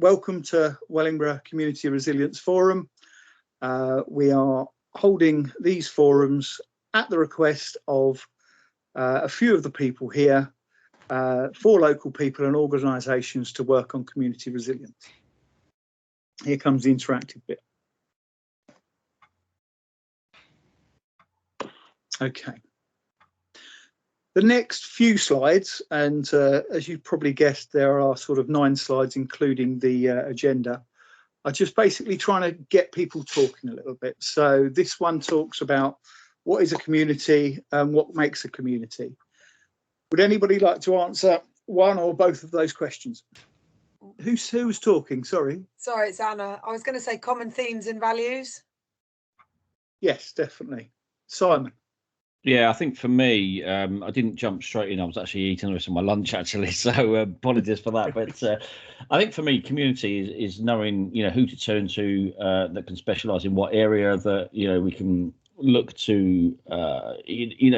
welcome to Wellingborough Community Resilience Forum. We are holding these forums at the request of a few of the people here, for local people and organisations to work on community resilience. Here comes the interactive bit. Okay. The next few slides, and as you probably guessed, there are sort of 9 slides, including the agenda, are just basically trying to get people talking a little bit. So this one talks about what is a community and what makes a community. Would anybody like to answer one or both of those questions? Who's talking? Sorry. Sorry, it's Anna. I was going to say common themes and values. Yes, definitely. Simon. Yeah, I think for me, I didn't jump straight in. I was actually eating the rest of my lunch, actually, so apologies for that. But I think for me, community is knowing, who to turn to that can specialise in what area, that, we can look to,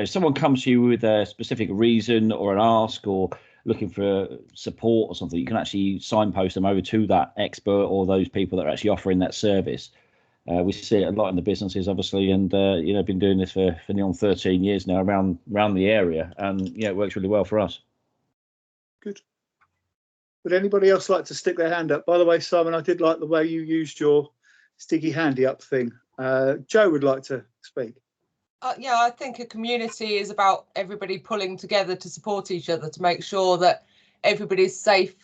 someone comes to you with a specific reason or an ask or looking for support or something, you can actually signpost them over to that expert or those people that are actually offering that service. We see it a lot in the businesses, obviously, and been doing this for nearly on 13 years now around the area, and it works really well for us. Good. Would anybody else like to stick their hand up? By the way, Simon, I did like the way you used your sticky handy up thing. Joe would like to speak. Yeah, I think a community is about everybody pulling together to support each other, to make sure that everybody's safe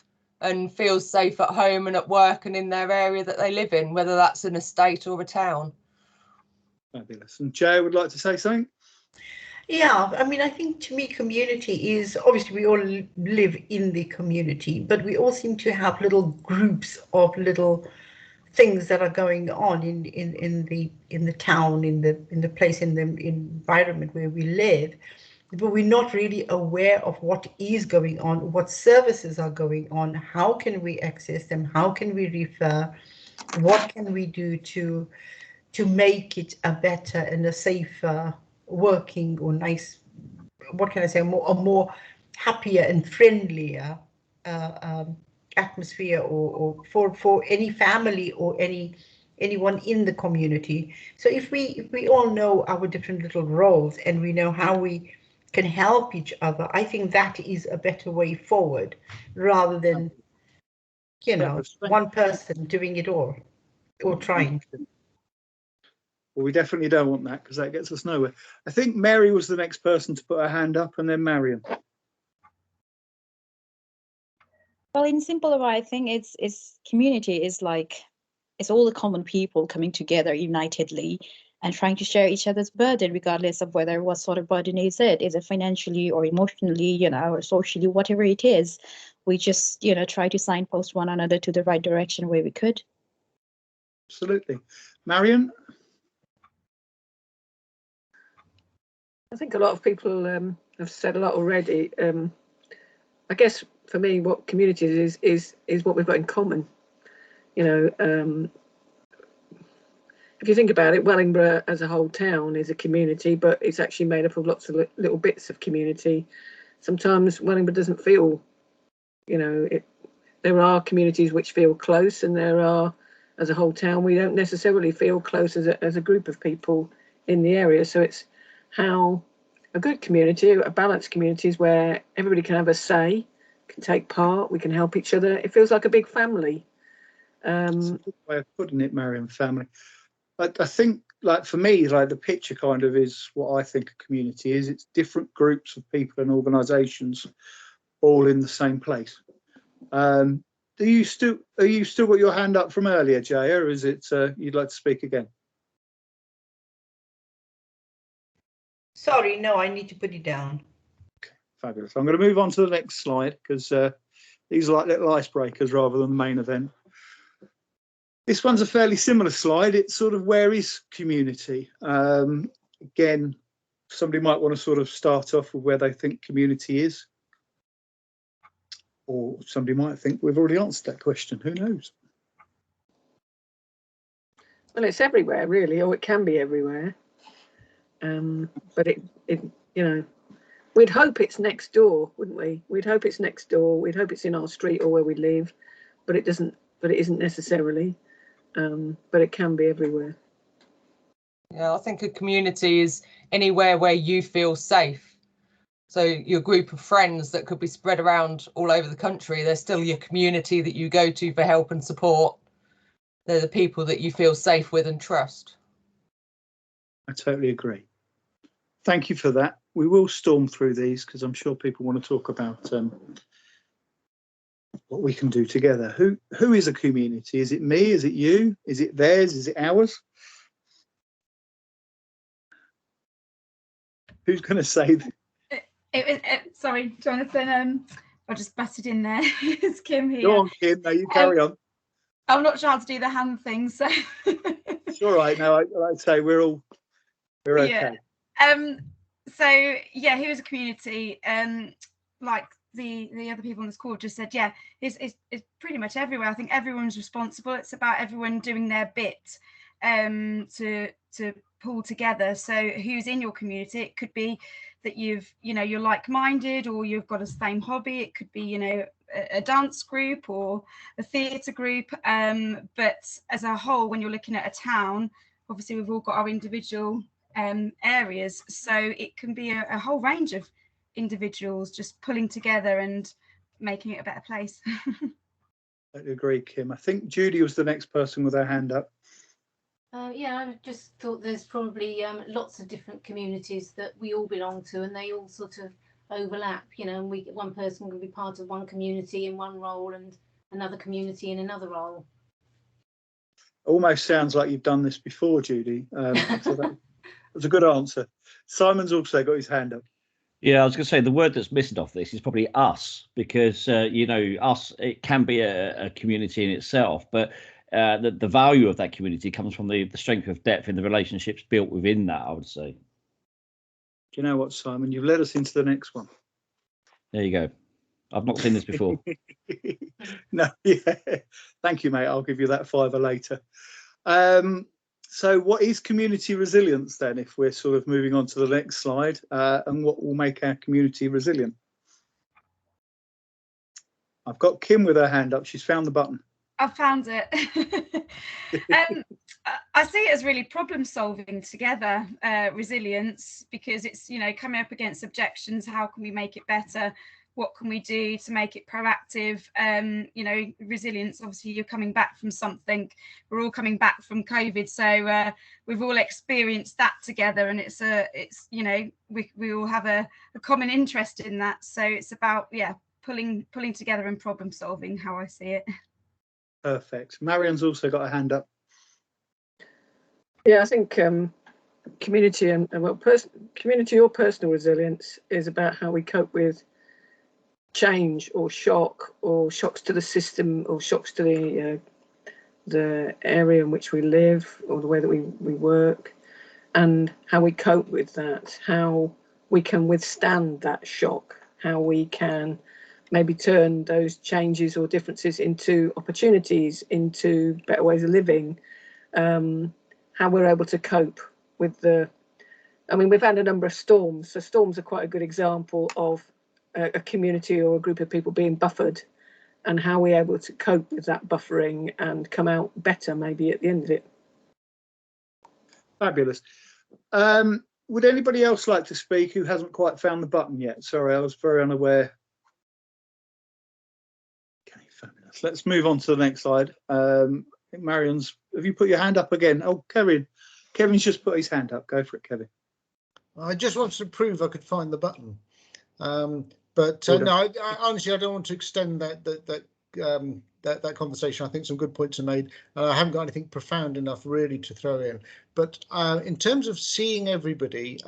and feels safe at home and at work and in their area that they live in, whether that's an estate or a town. Fabulous. And Joe would like to say something? Yeah, I mean, I think to me, community is, obviously we all live in the community, but we all seem to have little groups of little things that are going on in the town, in the place, in the environment where we live. But we're not really aware of what is going on, what services are going on, how can we access them, how can we refer, what can we do to make it a better and a safer working or nice, what can I say, a more happier and friendlier atmosphere or for any family or anyone in the community. So if we all know our different little roles and we know how we can help each other, I think that is a better way forward, rather than, one person doing it all or trying. Well, we definitely don't want that, because that gets us nowhere. I think Mary was the next person to put her hand up, and then Marion. Well, in simple way, I think it's community is like, it's all the common people coming together unitedly and trying to share each other's burden, regardless of whether what sort of burden is it financially or emotionally, or socially, whatever it is. We just, try to signpost one another to the right direction where we could. Absolutely. Marion? I think a lot of people have said a lot already. I guess for me, what communities is what we've got in common. If you think about it, Wellingborough as a whole town is a community, but it's actually made up of lots of little bits of community. Sometimes Wellingborough doesn't feel, there are communities which feel close, and there are, as a whole town, we don't necessarily feel close as a group of people in the area. So it's how a good community, a balanced community, is where everybody can have a say, can take part, we can help each other. It feels like a big family. That's a good way of putting it, Marion, family. I think, like, for me, like, the picture kind of is what I think a community is. It's different groups of people and organisations all in the same place. Are you still got your hand up from earlier, Jay, or is it you'd like to speak again? Sorry, no, I need to put it down. Okay, fabulous. I'm going to move on to the next slide, because these are like little icebreakers rather than the main event. This one's a fairly similar slide. It's sort of, where is community? Again, somebody might want to sort of start off with where they think community is. Or somebody might think we've already answered that question. Who knows? Well, it's everywhere, really, or it can be everywhere. But it we'd hope it's next door, wouldn't we? We'd hope it's next door. We'd hope it's in our street or where we live, but it doesn't but it isn't necessarily. But it can be everywhere. Yeah, I think a community is anywhere where you feel safe. So your group of friends that could be spread around all over the country, they're still your community that you go to for help and support. They're the people that you feel safe with and trust. I totally agree. Thank you for that. We will storm through these because I'm sure people want to talk about what we can do together. Who is a community? Is it me? Is it you? Is it theirs? Is it ours? Who's going to say that? Sorry, Jonathan. I just butted in there. It's Kim here. Go on, Kim. No, you carry on. I'm not sure how to do the hand thing, so It's all right. No, like I say, we're okay. So yeah, who is a community? Like the other people on this call just said, yeah, it's pretty much everywhere. I think everyone's responsible. It's about everyone doing their bit to pull together. So who's in your community? It could be that you're like-minded, or you've got a same hobby. It could be a dance group or a theatre group. But as a whole, when you're looking at a town, obviously we've all got our individual areas. So it can be a whole range of individuals just pulling together and making it a better place. I agree, Kim. I think Judy was the next person with her hand up. Yeah, I just thought there's probably lots of different communities that we all belong to, and they all sort of overlap, and one person can be part of one community in one role and another community in another role. Almost sounds like you've done this before, Judy. So that was a good answer. Simon's also got his hand up. Yeah, I was going to say the word that's missing off this is probably us, because us, it can be a community in itself, but the value of that community comes from the strength of depth in the relationships built within that, I would say. Do you know what, Simon? You've led us into the next one. There you go. I've not seen this before. No, yeah. Thank you, mate. I'll give you that $5 later. So what is community resilience then, if we're sort of moving on to the next slide, and what will make our community resilient? I've got Kim with her hand up. She's found the button. I've found it. I see it as really problem solving together, resilience, because it's, coming up against objections. How can we make it better? What can we do to make it proactive? Resilience, obviously you're coming back from something. We're all coming back from COVID. So we've all experienced that together, and we all have a common interest in that. So it's about, pulling together and problem solving, how I see it. Perfect. Marion's also got a hand up. Yeah, I think community community or personal resilience is about how we cope with change or shocks to the system, or shocks to the area in which we live, or the way that we work, and how we cope with that, how we can withstand that shock, how we can maybe turn those changes or differences into opportunities, into better ways of living, how we're able to cope with we've had a number of storms, so storms are quite a good example of a community or a group of people being buffered, and how we're able to cope with that buffering and come out better maybe at the end of it. Fabulous. Would anybody else like to speak who hasn't quite found the button yet? Sorry, I was very unaware. Okay, fabulous. Let's move on to the next slide. I think Marion's, have you put your hand up again? Oh, Kevin's just put his hand up. Go for it, Kevin. I just wanted to prove I could find the button. But no, honestly, I don't want to extend that conversation. I think some good points are made. I haven't got anything profound enough really to throw in. But in terms of seeing everybody,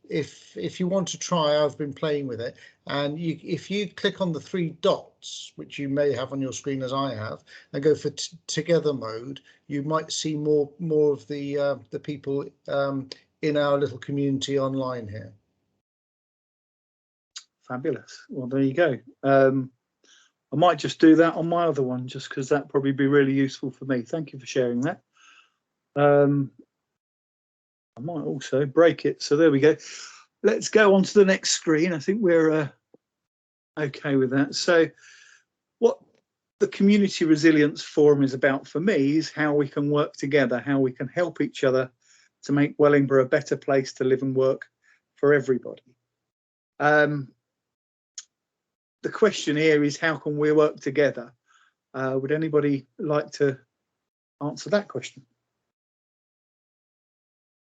if you want to try, I've been playing with it, and if you click on the 3 dots, which you may have on your screen as I have, and go for together mode, you might see more of the people in our little community online here. Fabulous. Well, there you go. I might just do that on my other one, just because that'd probably be really useful for me. Thank you for sharing that. I might also break it. So there we go. Let's go on to the next screen. I think we're okay with that. So what the Community Resilience Forum is about for me is how we can work together, how we can help each other to make Wellingborough a better place to live and work for everybody. The question here is, how can we work together? Would anybody like to answer that question?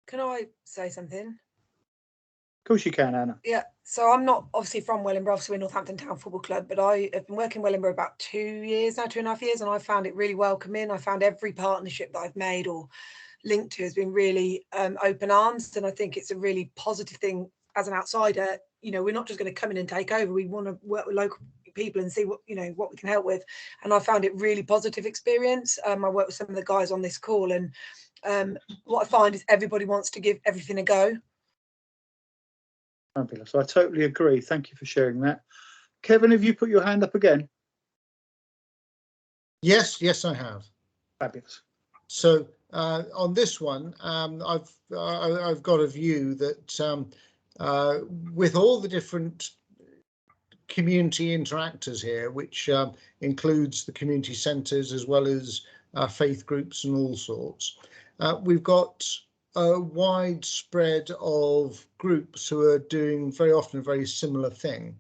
Can I say something? Of course you can, Anna. Yeah, so I'm not obviously from Wellingborough, obviously we're Northampton Town Football Club, but I have been working in Wellingborough about 2 years now, 2.5 years, and I found it really welcoming. I found every partnership that I've made or linked to has been really open arms, and I think it's a really positive thing as an outsider. You know, we're not just going to come in and take over. We want to work with local people and see what, you know, what we can help with. And I found it really positive experience. I worked with some of the guys on this call, and what I find is everybody wants to give everything a go. Fabulous. I totally agree. Thank you for sharing that. Kevin, have you put your hand up again? Yes, I have. Fabulous. So on this one, I've got a view that with all the different community interactors here, which includes the community centres as well as faith groups and all sorts, we've got a wide spread of groups who are doing very often a very similar thing.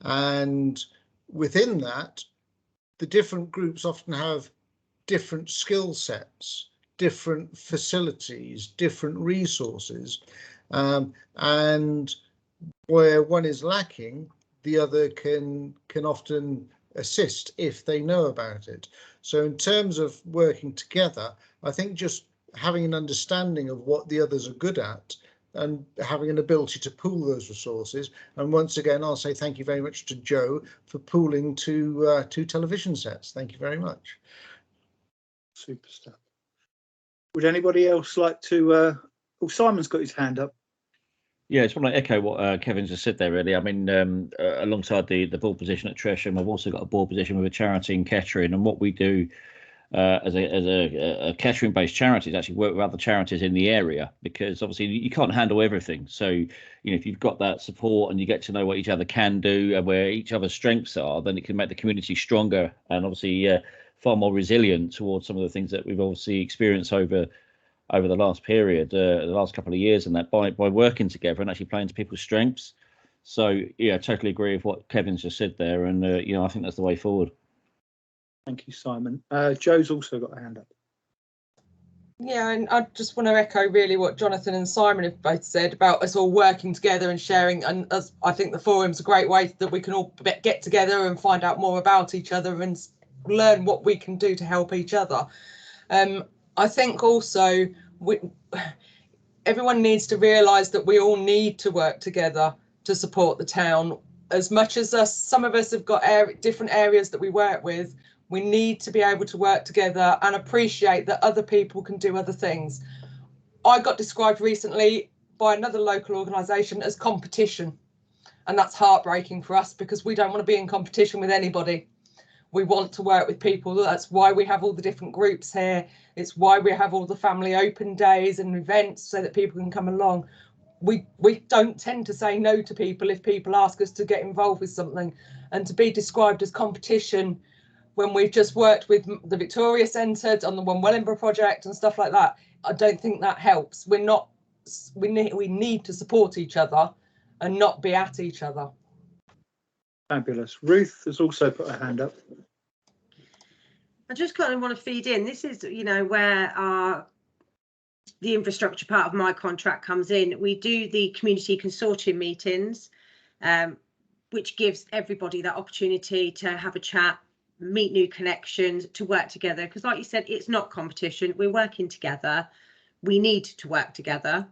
And within that, the different groups often have different skill sets, different facilities, different resources, and where one is lacking, the other can often assist if they know about it. So in terms of working together, I think just having an understanding of what the others are good at and having an ability to pool those resources. And once again, I'll say thank you very much to Joe for pooling two television sets. Thank you very much. Super stuff. Would anybody else like to? Oh, Simon's got his hand up. Yeah, I just want to echo what Kevin's just said there, really. I mean, alongside the board position at Tresham, I've also got a board position with a charity in Kettering, and what we do as a Kettering-based charity is actually work with other charities in the area, because obviously you can't handle everything. So, you know, if you've got that support and you get to know what each other can do and where each other's strengths are, then it can make the community stronger and obviously far more resilient towards some of the things that we've obviously experienced over the last period, the last couple of years, and that by working together and actually playing to people's strengths. So yeah, I totally agree with what Kevin's just said there, and you know, I think that's the way forward. Thank you, Simon. Joe's also got a hand up. Yeah, and I just want to echo really what Jonathan and Simon have both said about us all working together and sharing. And I think the forum's a great way that we can all get together and find out more about each other and learn what we can do to help each other. I think also everyone needs to realise that we all need to work together to support the town. As much as some of us have got different areas that we work with, we need to be able to work together and appreciate that other people can do other things. I got described recently by another local organisation as competition, and that's heartbreaking for us because we don't want to be in competition with anybody. We want to work with people. That's why we have all the different groups here. It's why we have all the family open days and events so that people can come along. We don't tend to say no to people if people ask us to get involved with something, and to be described as competition when we've just worked with the Victoria Centre on the One Wellingborough project and stuff like that, I don't think that helps. We need to support each other and not be at each other. Fabulous. Ruth has also put her hand up. I just kind of want to feed in. This is, you know, where the infrastructure part of my contract comes in. We do the community consortium meetings, which gives everybody that opportunity to have a chat, meet new connections, to work together. Because like you said, it's not competition. We're working together. We need to work together,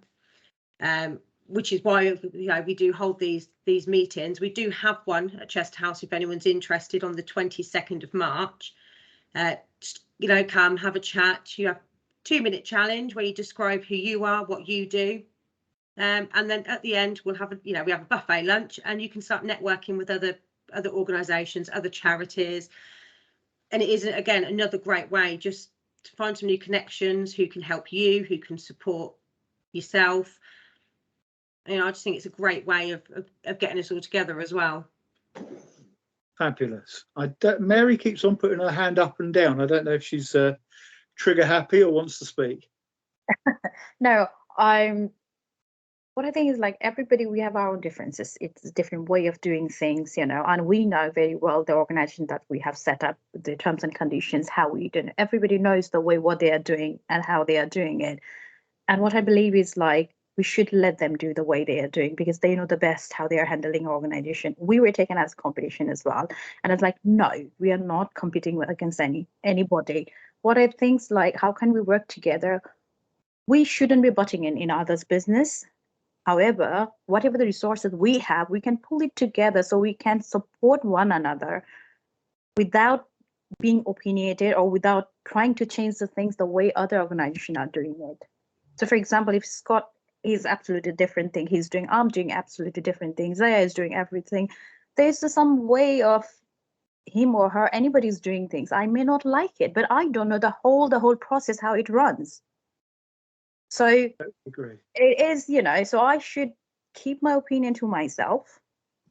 which is why, you know, we do hold these meetings. We do have one at Chester House if anyone's interested on the 22nd of March. You know, come have a chat. You have a 2-minute challenge where you describe who you are, what you do, and then at the end we'll have we have a buffet lunch, and you can start networking with other organisations, other charities. And it is, again, another great way just to find some new connections who can help you, who can support yourself. You know, I just think it's a great way of getting us all together as well. Fabulous. Mary keeps on putting her hand up and down. I don't know if she's trigger happy or wants to speak. No, what I think is, like, everybody, we have our own differences. It's a different way of doing things, you know, and we know very well the organization that we have set up, the terms and conditions, how we do it. Everybody knows the way what they are doing and how they are doing it. And what I believe is, like, we should let them do the way they are doing, because they know the best how they are handling our organization. We were taken as competition as well. And it's like, no, we are not competing against anybody. What I think is, like, how can we work together? We shouldn't be butting in others' business. However, whatever the resources we have, we can pull it together so we can support one another without being opinionated or without trying to change the things the way other organizations are doing it. So, for example, if Scott is absolutely different thing he's doing, I'm doing absolutely different things, Zaya is doing everything, there's some way of him or her, anybody's doing things. I may not like it, but I don't know the whole process, how it runs. So it is, you know, so I should keep my opinion to myself.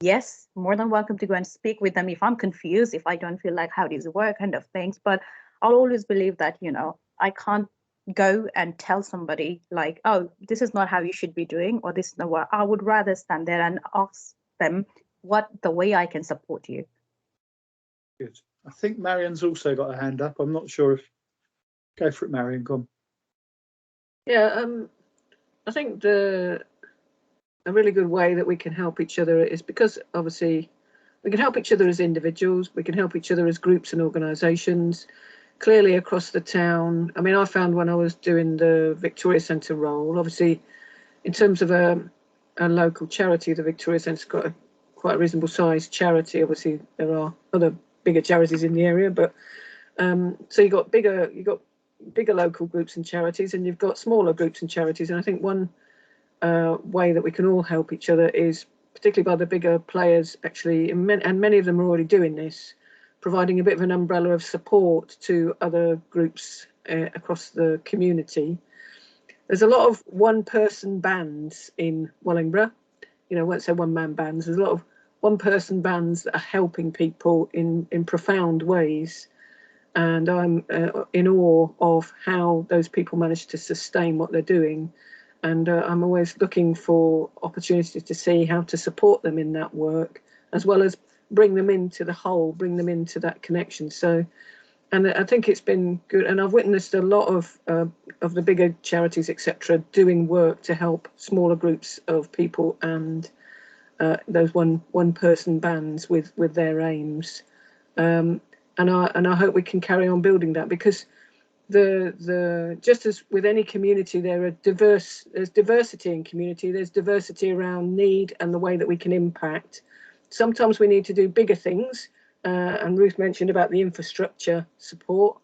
Yes, more than welcome to go and speak with them if I'm confused, if I don't feel like how does it work, kind of things. But I'll always believe that, you know, I can't go and tell somebody like, oh, this is not how you should be doing, or this is not what. I would rather stand there and ask them what the way I can support you. Good. I think Marion's also got a hand up. I'm not sure if. Go for it, Marion. Go on. Yeah, I think a really good way that we can help each other is because obviously we can help each other as individuals, we can help each other as groups and organisations, clearly across the town. I mean, I found when I was doing the Victoria Centre role, obviously in terms of a local charity, the Victoria Centre's got quite a reasonable sized charity. Obviously there are other bigger charities in the area, but so you got bigger local groups and charities, and you've got smaller groups and charities. And I think one way that we can all help each other is, particularly by the bigger players, actually, and many of them are already doing this, providing a bit of an umbrella of support to other groups across the community. There's a lot of one-person bands in Wellingborough. You know, I won't say one-man bands. There's a lot of one-person bands that are helping people in profound ways. And I'm in awe of how those people manage to sustain what they're doing. And I'm always looking for opportunities to see how to support them in that work, as well as bring them into the whole, bring them into that connection. So, and I think it's been good. And I've witnessed a lot of the bigger charities, etc., doing work to help smaller groups of people and those one-person bands with their aims. And I hope we can carry on building that, because just as with any community, there's diversity in community, there's diversity around need and the way that we can impact. Sometimes we need to do bigger things, and Ruth mentioned about the infrastructure support,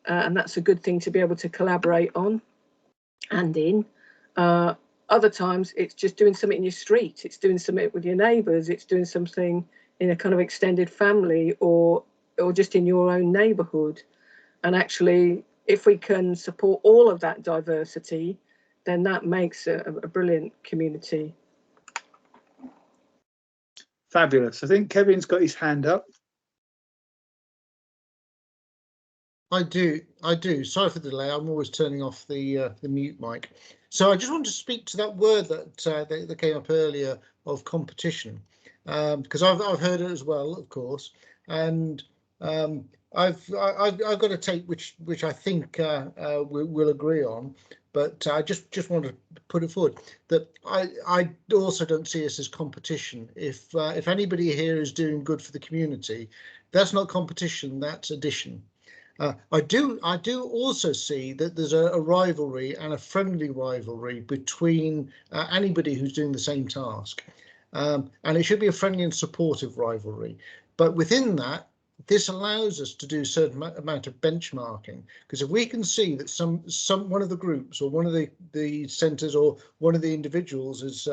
and that's a good thing to be able to collaborate on and in. Other times it's just doing something in your street, it's doing something with your neighbours, it's doing something in a kind of extended family or just in your own neighbourhood. And actually, if we can support all of that diversity, then that makes a brilliant community. Fabulous. I think Kevin's got his hand up. I do. Sorry for the delay. I'm always turning off the mute mic. So I just want to speak to that word that came up earlier of competition, because I've heard it as well, of course, and I've got a take which I think we'll agree on, but I just want to put it forward that I also don't see us as competition. If anybody here is doing good for the community, that's not competition, that's addition. I do also see that there's a rivalry and a friendly rivalry between anybody who's doing the same task, and it should be a friendly and supportive rivalry. But within that, this allows us to do a certain amount of benchmarking, because if we can see that one of the groups or one of the centres or one of the individuals, as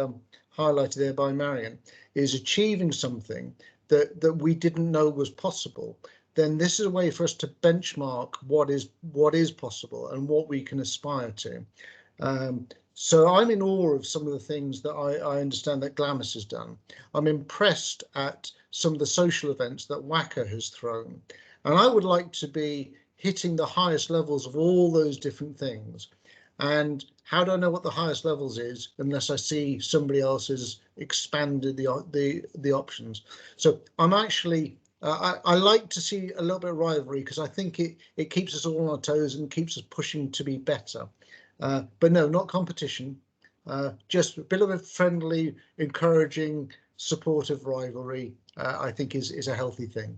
highlighted there by Marion, is achieving something that we didn't know was possible, then this is a way for us to benchmark what is possible and what we can aspire to. So I'm in awe of some of the things that I understand that Glamis has done. I'm impressed at some of the social events that WACA has thrown. And I would like to be hitting the highest levels of all those different things. And how do I know what the highest levels is unless I see somebody else has expanded the options? So I'm actually I like to see a little bit of rivalry, because I think it keeps us all on our toes and keeps us pushing to be better. But no, not competition, just a bit of a friendly, encouraging, supportive rivalry, I think is a healthy thing.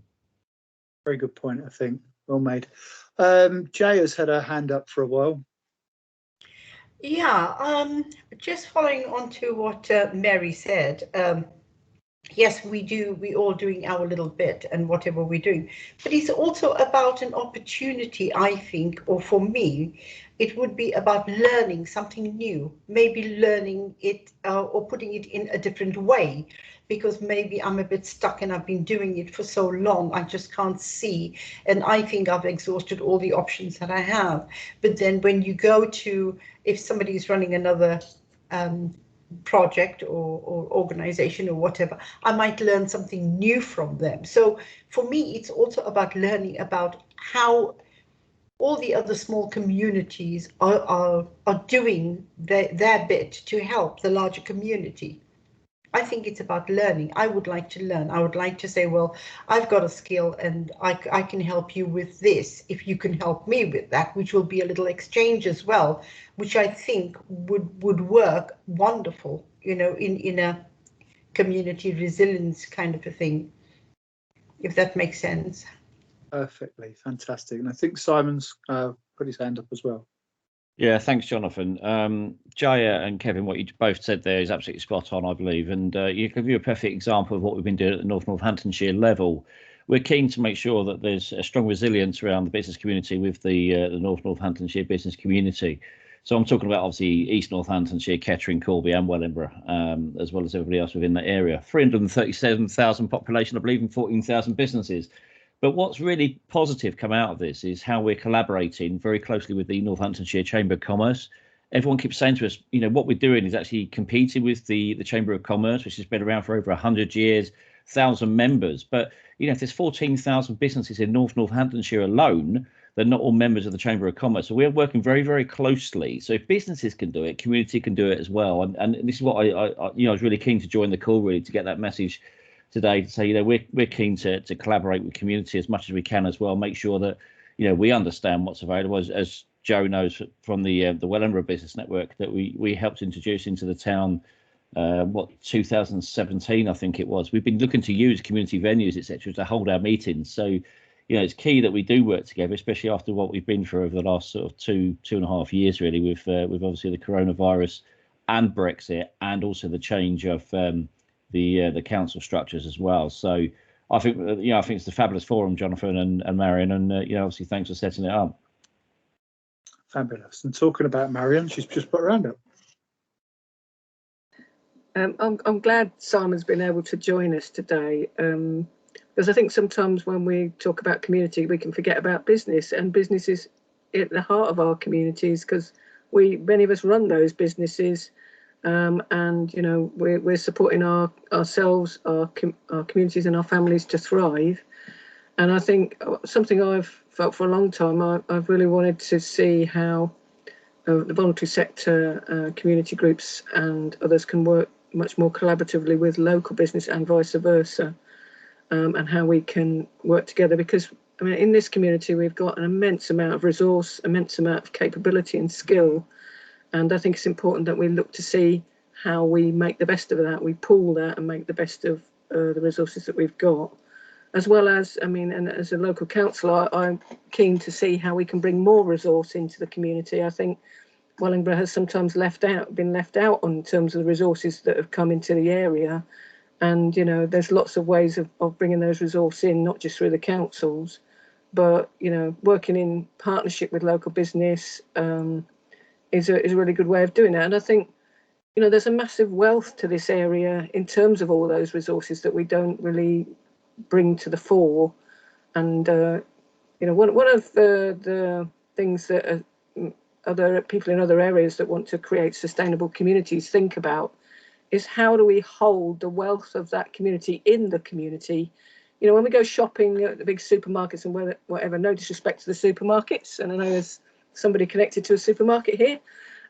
Very good point, I think. Well made. Jay has had her hand up for a while. Yeah, just following on to what Mary said. Yes, we all doing our little bit and whatever we're doing, but it's also about an opportunity, I think, or for me, it would be about learning something new, maybe learning it or putting it in a different way, because maybe I'm a bit stuck and I've been doing it for so long, I just can't see. And I think I've exhausted all the options that I have. But then when you go to, if somebody is running another project or organization or whatever, I might learn something new from them. So for me, it's also about learning about how all the other small communities are doing their bit to help the larger community. I think it's about learning. I would like to learn. I would like to say, well, I've got a skill and I can help you with this if you can help me with that, which will be a little exchange as well, which I think would work wonderful, you know, in a community resilience kind of a thing, if that makes sense. Perfectly, fantastic. And I think Simon's put his hand up as well. Yeah, thanks, Jonathan. Jaya and Kevin, what you both said there is absolutely spot on, I believe. And you give you a perfect example of what we've been doing at the Northamptonshire level. We're keen to make sure that there's a strong resilience around the business community with the Northamptonshire business community. So I'm talking about obviously East Northamptonshire, Kettering, Corby and Wellingborough, as well as everybody else within that area. 337,000 population, I believe, and 14,000 businesses. But what's really positive come out of this is how we're collaborating very closely with the Northamptonshire Chamber of Commerce. Everyone keeps saying to us, you know, what we're doing is actually competing with the Chamber of Commerce, which has been around for over 100 years, 1,000 members. But, you know, if there's 14,000 businesses in Northamptonshire alone, they're not all members of the Chamber of Commerce. So we're working very, very closely. So if businesses can do it, community can do it as well. And this is what I was really keen to join the call, really, to get that message today, to say, you know, we're keen to collaborate with community as much as we can as well, make sure that, you know, we understand what's available. As Joe knows from the Wellingborough Business Network that we helped introduce into the town, 2017, I think it was. We've been looking to use community venues, etc., to hold our meetings. So, you know, it's key that we do work together, especially after what we've been through over the last sort of two and a half years, really, with obviously the coronavirus and Brexit, and also the change of the council structures as well. So I think, you know, I think it's a fabulous forum, Jonathan and Marion, and you know, obviously thanks for setting it up. Fabulous. And talking about Marion, she's just put her hand up. I'm glad Simon's been able to join us today, because I think sometimes when we talk about community, we can forget about business, and business is at the heart of our communities, because many of us run those businesses. And you know, we're supporting ourselves, our communities and our families to thrive. And I think something I've felt for a long time, I've really wanted to see how the voluntary sector, community groups and others can work much more collaboratively with local business and vice versa, and how we can work together. Because I mean, in this community, we've got an immense amount of resource, immense amount of capability and skill. And I think it's important that we look to see how we make the best of that. We pool that and make the best of the resources that we've got, as well as, I mean, and as a local councillor, I'm keen to see how we can bring more resource into the community. I think Wellingborough has sometimes been left out in terms of the resources that have come into the area. And, you know, there's lots of ways of bringing those resources in, not just through the councils, but, you know, working in partnership with local business, is a really good way of doing that. And I think, you know, there's a massive wealth to this area in terms of all those resources that we don't really bring to the fore. And, you know, one of the things that other people in other areas that want to create sustainable communities think about is how do we hold the wealth of that community in the community? You know, when we go shopping at the big supermarkets and whatever, no disrespect to the supermarkets, and I know there's somebody connected to a supermarket here,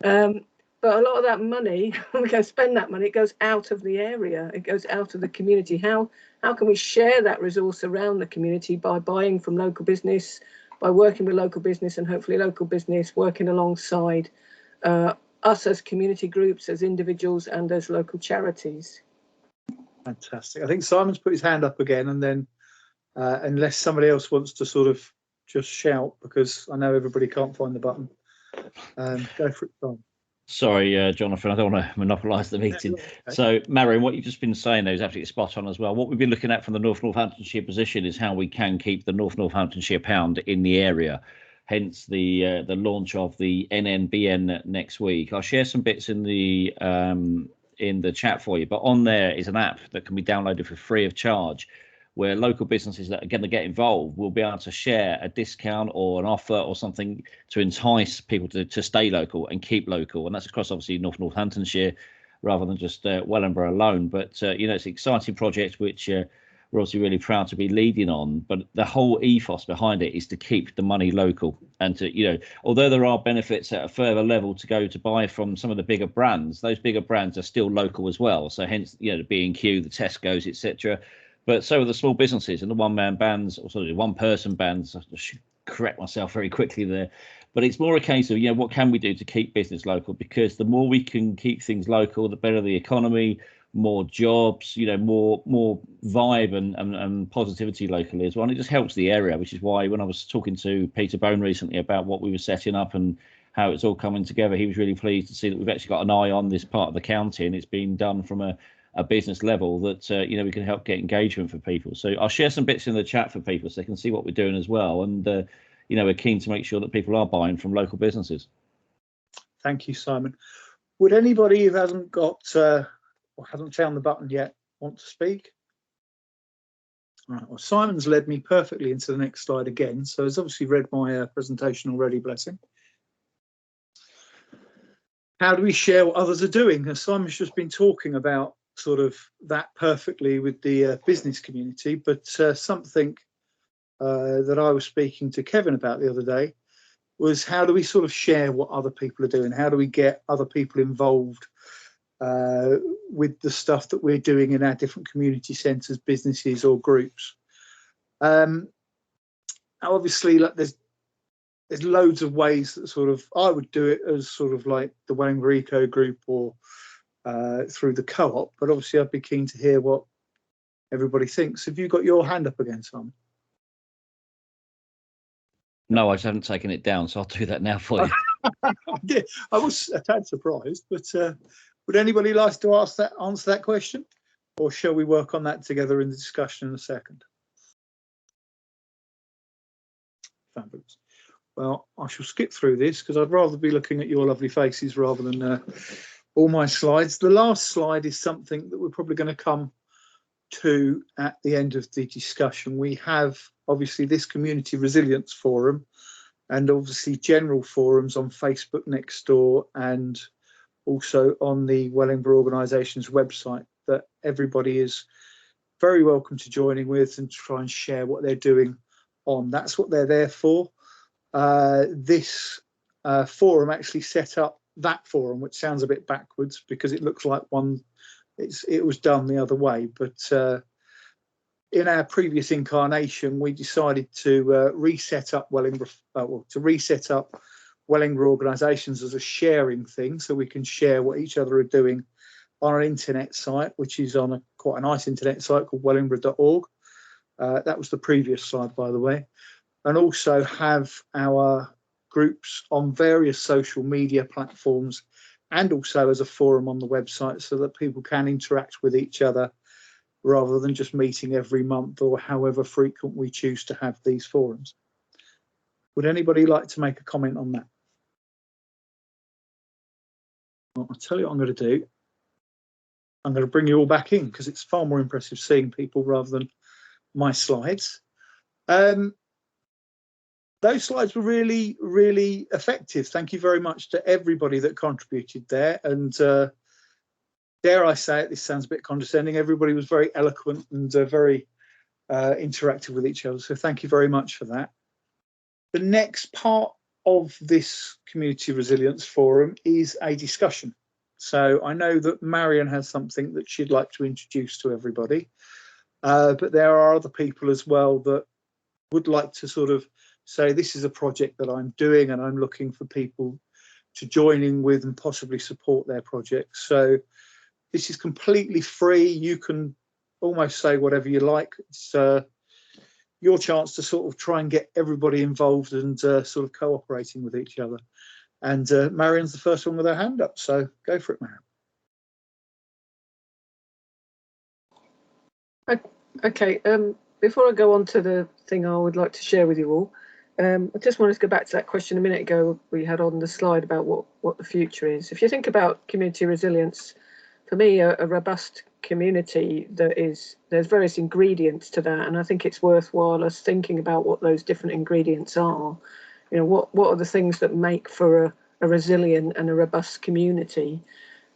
but a lot of that money, when we go spend that money, it goes out of the area, it goes out of the community. How can we share that resource around the community by buying from local business, by working with local business, and hopefully local business working alongside us as community groups, as individuals, and as local charities? Fantastic. I think Simon's put his hand up again, and then unless somebody else wants to sort of just shout, because I know everybody can't find the button. Go for it, Simon. Sorry, Jonathan, I don't want to monopolise the meeting. Okay. So, Marion, what you've just been saying there is absolutely spot on as well. What we've been looking at from the North Northamptonshire position is how we can keep the North Northamptonshire pound in the area. Hence the launch of the NNBN next week. I'll share some bits in the chat for you, but on there is an app that can be downloaded for free of charge, where local businesses that are going to get involved will be able to share a discount or an offer or something to entice people to stay local and keep local. And that's across obviously North Northamptonshire rather than just Wellingborough alone. But, you know, it's an exciting project which we're obviously really proud to be leading on. But the whole ethos behind it is to keep the money local and to, you know, although there are benefits at a further level to go to buy from some of the bigger brands, those bigger brands are still local as well. So hence, you know, the B&Q, the Tesco's, etc. But so are the small businesses and the one-man bands, or sort of one-person bands. I should correct myself very quickly there. But it's more a case of, you know, what can we do to keep business local? Because the more we can keep things local, the better the economy, more jobs, you know, more vibe and positivity locally as well. And it just helps the area, which is why when I was talking to Peter Bone recently about what we were setting up and how it's all coming together, he was really pleased to see that we've actually got an eye on this part of the county, and it's been done from a business level that, you know, we can help get engagement for people. So I'll share some bits in the chat for people so they can see what we're doing as well. And, you know, we're keen to make sure that people are buying from local businesses. Thank you, Simon. Would anybody who hasn't got or hasn't found the button yet want to speak? All right, well, Simon's led me perfectly into the next slide again. So he's obviously read my presentation already, bless him. How do we share what others are doing? As Simon's just been talking about sort of that perfectly with the business community, but something that I was speaking to Kevin about the other day was how do we sort of share what other people are doing? How do we get other people involved with the stuff that we're doing in our different community centres, businesses or groups? Obviously, like there's loads of ways that sort of I would do it as sort of like the Wellingborough Eco Group or through the co-op, but obviously I'd be keen to hear what everybody thinks. Have you got your hand up again, Simon? No, I just haven't taken it down, so I'll do that now for you. I was a tad surprised, but would anybody like to answer that question, or shall we work on that together in the discussion in a second? Fabulous. Well, I shall skip through this because I'd rather be looking at your lovely faces rather than all my slides. The last slide is something that we're probably going to come to at the end of the discussion. We have obviously this community resilience forum and obviously general forums on Facebook next door and also on the Wellingborough Organisations website that everybody is very welcome to joining with and try and share what they're doing on. That's what they're there for. This forum actually set up that forum, which sounds a bit backwards because it looks like one. It was done the other way, but in our previous incarnation, we decided to reset up Wellingborough Organisations as a sharing thing, so we can share what each other are doing on our internet site, which is on quite a nice internet site called wellingborough.org. That was the previous slide, by the way, and also have our groups on various social media platforms and also as a forum on the website so that people can interact with each other rather than just meeting every month or however frequent we choose to have these forums. Would anybody like to make a comment on that? Well, I'll tell you what I'm going to do. I'm going to bring you all back in because it's far more impressive seeing people rather than my slides. The those slides were really, really effective. Thank you very much to everybody that contributed there. And dare I say it, this sounds a bit condescending, everybody was very eloquent and very interactive with each other. So thank you very much for that. The next part of this Community Resilience Forum is a discussion. So I know that Marion has something that she'd like to introduce to everybody, but there are other people as well that would like to sort of say, this is a project that I'm doing and I'm looking for people to join in with and possibly support their projects. So this is completely free. You can almost say whatever you like. It's your chance to sort of try and get everybody involved and sort of cooperating with each other. And Marion's the first one with her hand up, so go for it, Marion. Okay, before I go on to the thing I would like to share with you all, I just wanted to go back to that question a minute ago we had on the slide about what the future is. If you think about community resilience, for me, a robust community, there's various ingredients to that, and I think it's worthwhile us thinking about what those different ingredients are. You know, what are the things that make for a resilient and a robust community?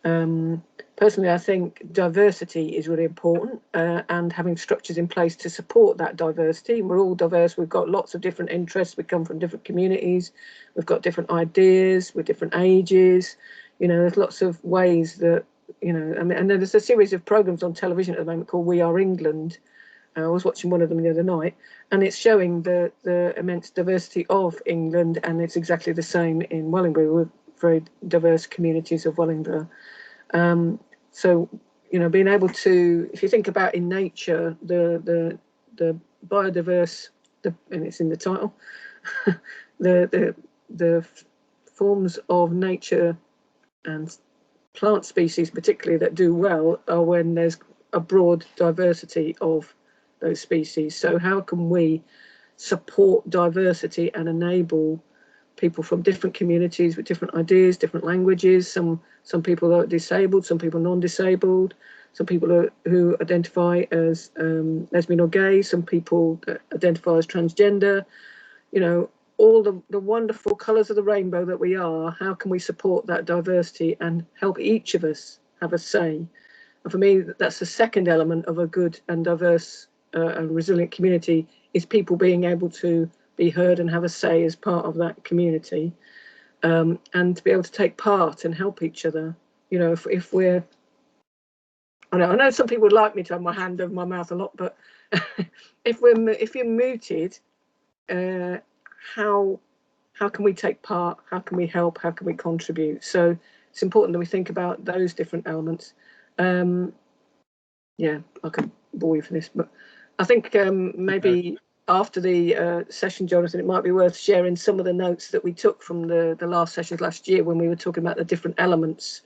Personally, I think diversity is really important, and having structures in place to support that diversity. We're all diverse. We've got lots of different interests. We come from different communities. We've got different ideas with different ages. You know, there's lots of ways that, you know, I mean, and there's a series of programs on television at the moment called We Are England. I was watching one of them the other night, and it's showing the immense diversity of England, and it's exactly the same in Wellingborough. We're very diverse communities of Wellingborough. So, you know, being able to, if you think about in nature, the biodiverse, and it's in the title, the forms of nature and plant species particularly that do well are when there's a broad diversity of those species. So how can we support diversity and enable people from different communities with different ideas, different languages? Some people are disabled, some people non-disabled, some people who identify as lesbian or gay, some people that identify as transgender. You know, all the wonderful colours of the rainbow that we are. How can we support that diversity and help each of us have a say? And for me, that's the second element of a good and diverse and resilient community, is people being able to be heard and have a say as part of that community, and to be able to take part and help each other. You know, if we're, I know some people would like me to have my hand over my mouth a lot, but if you're mooted, how can we take part? How can we help? How can we contribute? So it's important that we think about those different elements. Yeah, I could bore you for this, but I think maybe after the session, Jonathan, it might be worth sharing some of the notes that we took from the last sessions last year when we were talking about the different elements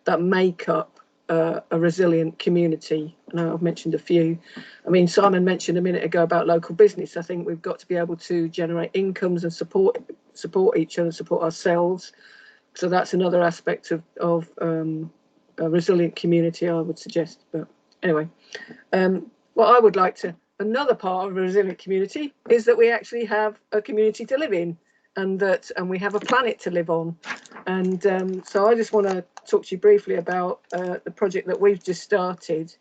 that make up a resilient community. I know I've mentioned a few. I mean, Simon mentioned a minute ago about local business. I think we've got to be able to generate incomes and support each other, support ourselves. So that's another aspect of a resilient community, I would suggest. But anyway, what I would like to, another part of a resilient community is that we actually have a community to live in, and we have a planet to live on. And so I just want to talk to you briefly about the project that we've just started.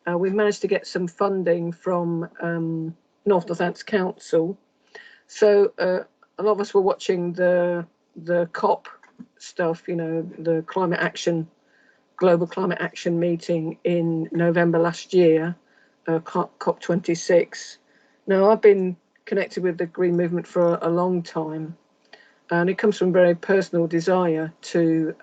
We've managed to get some funding from North Northampton Council. So a lot of us were watching the COP stuff, you know, the global climate action meeting in November last year, COP26. Now, I've been connected with the Green Movement for a long time, and it comes from a very personal desire to,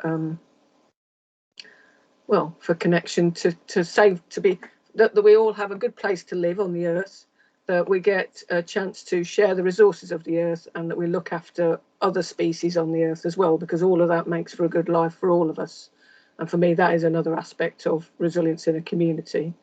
well, for connection, to save, to be, that we all have a good place to live on the earth, that we get a chance to share the resources of the earth, and that we look after other species on the earth as well, because all of that makes for a good life for all of us. And for me, that is another aspect of resilience in a community.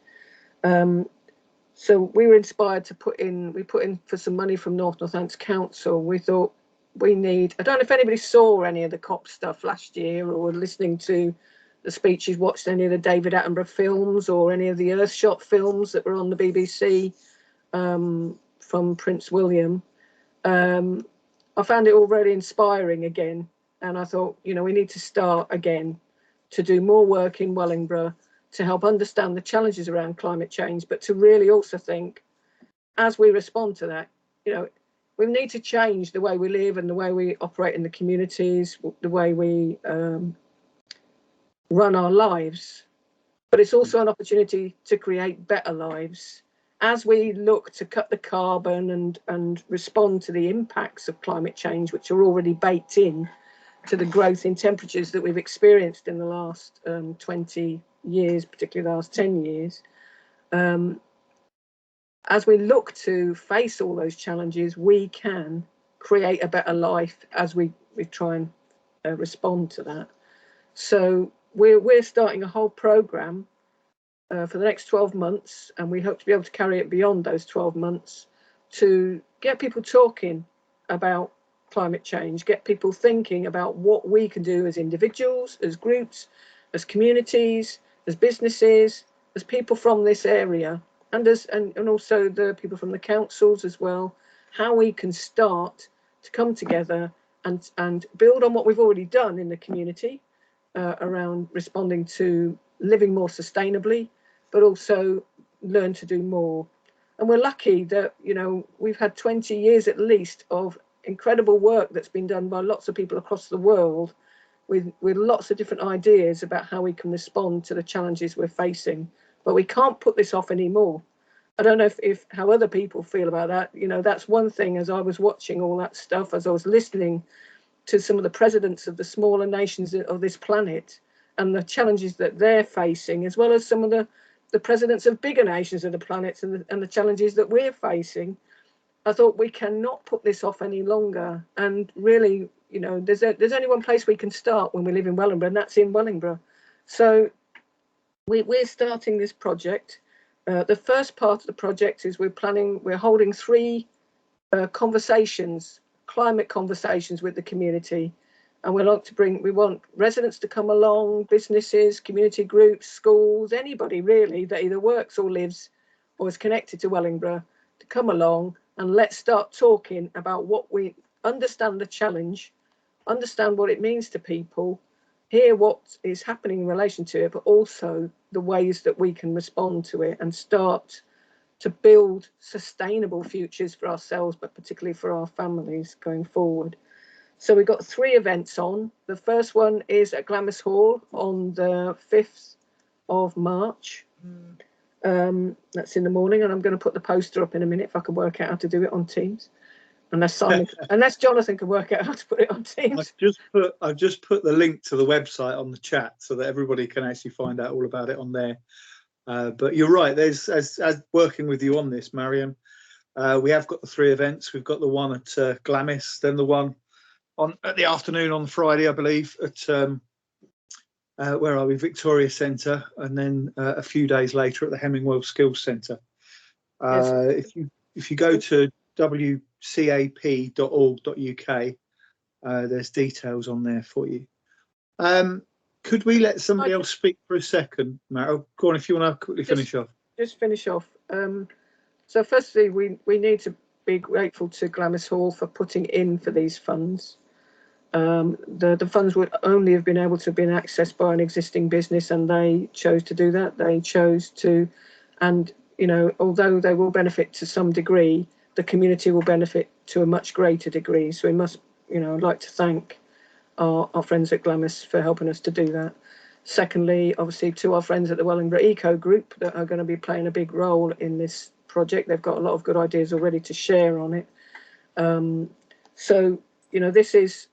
So we were inspired to put in for some money from North Northampton Council. We thought we need, I don't know if anybody saw any of the COP stuff last year or were listening to the speeches, watched any of the David Attenborough films or any of the Earthshot films that were on the BBC from Prince William. I found it all really inspiring again. And I thought, you know, we need to start again to do more work in Wellingborough to help understand the challenges around climate change, but to really also think, as we respond to that, you know, we need to change the way we live and the way we operate in the communities, the way we run our lives. But it's also an opportunity to create better lives as we look to cut the carbon and respond to the impacts of climate change, which are already baked in to the growth in temperatures that we've experienced in the last 20 years, particularly the last 10 years. As we look to face all those challenges, we can create a better life as we try and respond to that. So we're starting a whole programme for the next 12 months, and we hope to be able to carry it beyond those 12 months to get people talking about climate change, get people thinking about what we can do as individuals, as groups, as communities, as businesses, as people from this area, and also the people from the councils as well, how we can start to come together and build on what we've already done in the community around responding to living more sustainably, but also learn to do more. And we're lucky that, you know, we've had 20 years at least of incredible work that's been done by lots of people across the world with lots of different ideas about how we can respond to the challenges we're facing. But we can't put this off anymore. I don't know if how other people feel about that. You know, that's one thing, as I was watching all that stuff, as I was listening to some of the presidents of the smaller nations of this planet and the challenges that they're facing, as well as some of the presidents of bigger nations of the planet and the challenges that we're facing. I thought we cannot put this off any longer. And really, you know, there's only one place we can start when we live in Wellingborough, and that's in Wellingborough. So we're starting this project. The first part of the project is we're holding 3 climate conversations with the community. And we want residents to come along, businesses, community groups, schools, anybody really that either works or lives or is connected to Wellingborough to come along, and let's start talking about what we understand the challenge, understand what it means to people, hear what is happening in relation to it, but also the ways that we can respond to it and start to build sustainable futures for ourselves, but particularly for our families going forward. So we've got 3 events on. The first one is at Glamis Hall on the 5th of March. That's in the morning, and I'm going to put the poster up in a minute if I can work out how to do it on Teams. Unless Jonathan can work out how to put it on Teams. I've just put the link to the website on the chat so that everybody can actually find out all about it on there. But you're right. There's as working with you on this, Marion. We have got the 3 events. We've got the one at Glamis, then the one at the afternoon on Friday, I believe, at where are we? Victoria Centre, and then a few days later at the Hemingwell Skills Centre. If you go to wcap.org.uk, there's details on there for you. Could we let somebody else speak for a second, Meryl? Go on, if you want to quickly finish off. Just finish off. So firstly, we need to be grateful to Glamis Hall for putting in for these funds. The funds would only have been able to have been accessed by an existing business, and they chose to do that. They chose to, and you know, although they will benefit to some degree, the community will benefit to a much greater degree. So we must, you know, I'd like to thank our friends at Glamis for helping us to do that. Secondly, obviously, to our friends at the Wellingborough Eco Group that are going to be playing a big role in this project. They've got a lot of good ideas already to share on it. So, you know, this is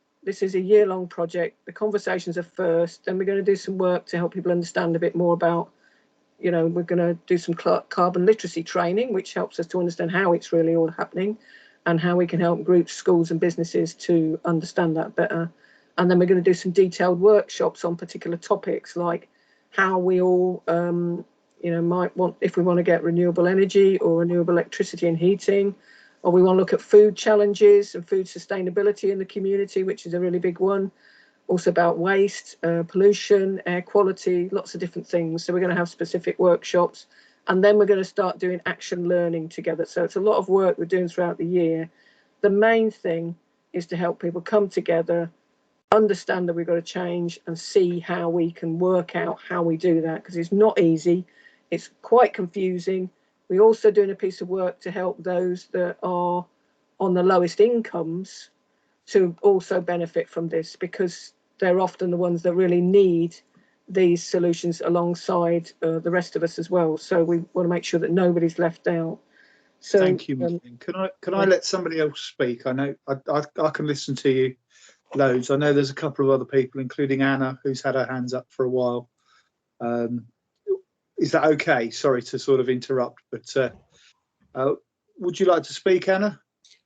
a year-long project. The conversations are first, then we're going to do some work to help people understand a bit more about, you know, we're going to do some carbon literacy training, which helps us to understand how it's really all happening and how we can help groups, schools and businesses to understand that better. And then we're going to do some detailed workshops on particular topics, like how we all, you know, might want, if we want to get renewable energy or renewable electricity and heating, or we want to look at food challenges and food sustainability in the community, which is a really big one. Also about waste, pollution, air quality, lots of different things. So we're going to have specific workshops, and then we're going to start doing action learning together. So it's a lot of work we're doing throughout the year. The main thing is to help people come together, understand that we've got to change, and see how we can work out how we do that, because it's not easy. It's quite confusing. We're also doing a piece of work to help those that are on the lowest incomes to also benefit from this, because they're often the ones that really need these solutions alongside the rest of us as well. So we want to make sure that nobody's left out. So thank you, Marion. Can I let somebody else speak? I know I can listen to you loads. I know there's a couple of other people, including Anna, who's had her hands up for a while. Is that okay? Sorry to sort of interrupt, but would you like to speak, Anna?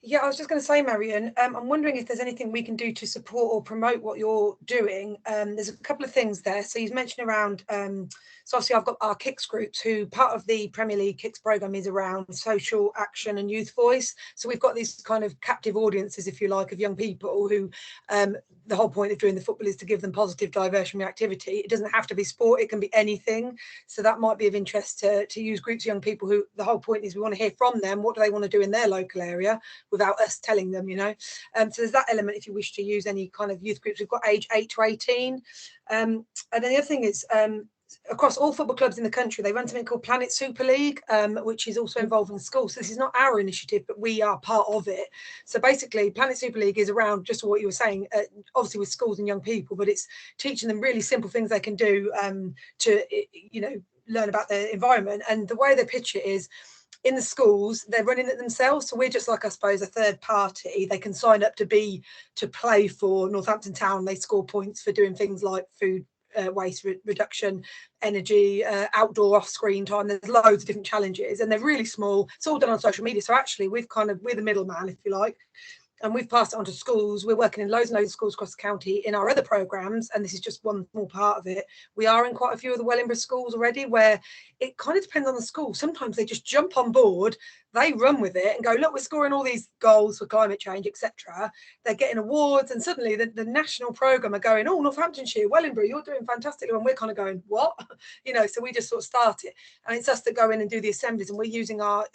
Yeah, I was just going to say, Marion, I'm wondering if there's anything we can do to support or promote what you're doing. There's a couple of things there. So you've mentioned around, so obviously I've got our Kicks groups, who part of the Premier League Kicks programme is around social action and youth voice. So we've got these kind of captive audiences, if you like, of young people who the whole point of doing the football is to give them positive diversion activity. It doesn't have to be sport, it can be anything. So that might be of interest to use groups of young people who the whole point is we want to hear from them. What do they want to do in their local area without us telling them, you know? So there's that element if you wish to use any kind of youth groups. We've got age 8 to 18. And then the other thing is, across all football clubs in the country, they run something called Planet Super League, which is also involving schools. So this is not our initiative, but we are part of it. So basically, Planet Super League is around just what you were saying, obviously with schools and young people, but it's teaching them really simple things they can do to, you know, learn about their environment. And the way they pitch it is, in the schools, they're running it themselves. So we're just like, I suppose, a third party. They can sign up to play for Northampton Town. They score points for doing things like food waste reduction, energy, outdoor off-screen time. There's loads of different challenges, and they're really small. It's all done on social media. So actually, we're the middleman, if you like. And we've passed it on to schools. We're working in loads and loads of schools across the county in our other programmes, and this is just one small part of it. We are in quite a few of the Wellingborough schools already, where it kind of depends on the school. Sometimes they just jump on board, they run with it and go, look, we're scoring all these goals for climate change, etc. They're getting awards, and suddenly the national programme are going, oh, Northamptonshire, Wellingborough, you're doing fantastically. And we're kind of going, what? You know, so we just sort of start it. And it's us that go in and do the assemblies, and we're using our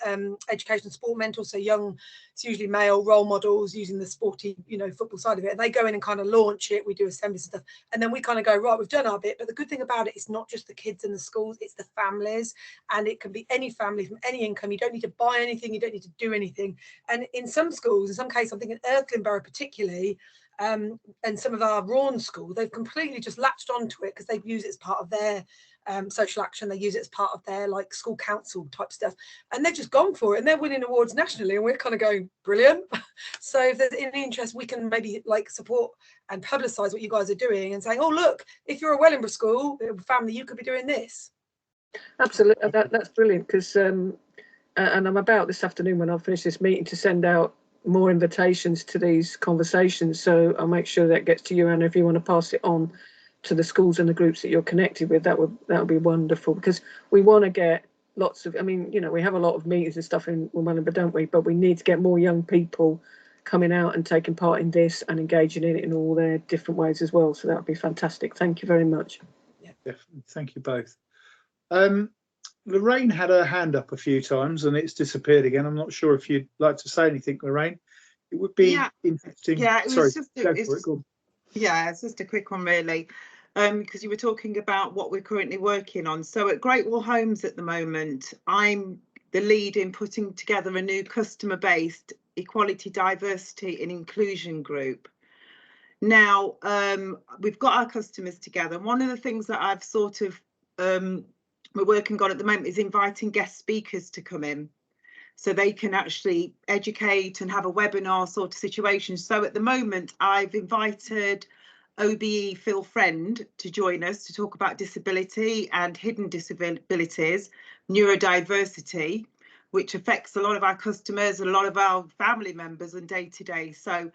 education sport mentors, so young, it's usually male role models, using the sporty, you know, football side of it. And they go in and kind of launch it. We do assemblies and stuff. And then we kind of go, right, we've done our bit. But the good thing about it, it's not just the kids in the schools, it's the families. And it can be any family from any income. You don't need to buy anything. You don't need to do anything. And in some schools, in some cases, I'm thinking Wellingborough particularly, and some of our Rawn schools, they've completely just latched onto it because they've used it as part of their social action. They use it as part of their like school council type stuff, and they've just gone for it, and they're winning awards nationally, and we're kind of going, brilliant. So if there's any interest, we can maybe like support and publicise what you guys are doing and saying, oh look, if you're a Wellingborough school family, you could be doing this. Absolutely, that's brilliant, because and I'm about this afternoon when I finish this meeting to send out more invitations to these conversations, so I'll make sure that gets to you, Anna, if you want to pass it on to the schools and the groups that you're connected with. That would be wonderful, because we want to get lots of, I mean, you know, we have a lot of meetings and stuff in Wellingborough, don't we? But we need to get more young people coming out and taking part in this and engaging in it in all their different ways as well. So that would be fantastic. Thank you very much. Yeah, definitely. Thank you both. Lorraine had her hand up a few times and it's disappeared again. I'm not sure if you'd like to say anything, Lorraine. It would be interesting. Yeah, it Sorry, was just it's just a quick one really, because you were talking about what we're currently working on. So at Great Wall Homes at the moment, I'm the lead in putting together a new customer-based equality, diversity and inclusion group. Now, we've got our customers together. And one of the things that I've sort of we're working on at the moment is inviting guest speakers to come in so they can actually educate and have a webinar sort of situation. So at the moment, I've invited OBE Phil Friend to join us to talk about disability and hidden disabilities, neurodiversity, which affects a lot of our customers, a lot of our family members and day to day. So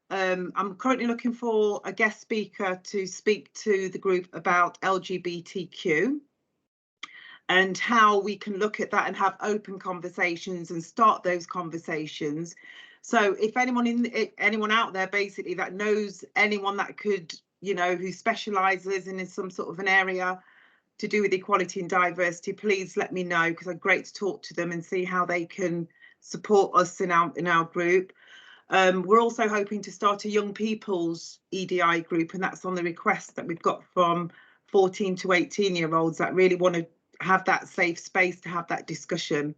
I'm currently looking for a guest speaker to speak to the group about LGBTQ and how we can look at that and have open conversations and start those conversations. So if anyone out there basically that knows anyone that could, you know, who specialises in some sort of an area to do with equality and diversity, please let me know, because I'm great to talk to them and see how they can support us in our group. We're also hoping to start a young people's EDI group, and that's on the request that we've got from 14 to 18-year-olds that really want to have that safe space to have that discussion.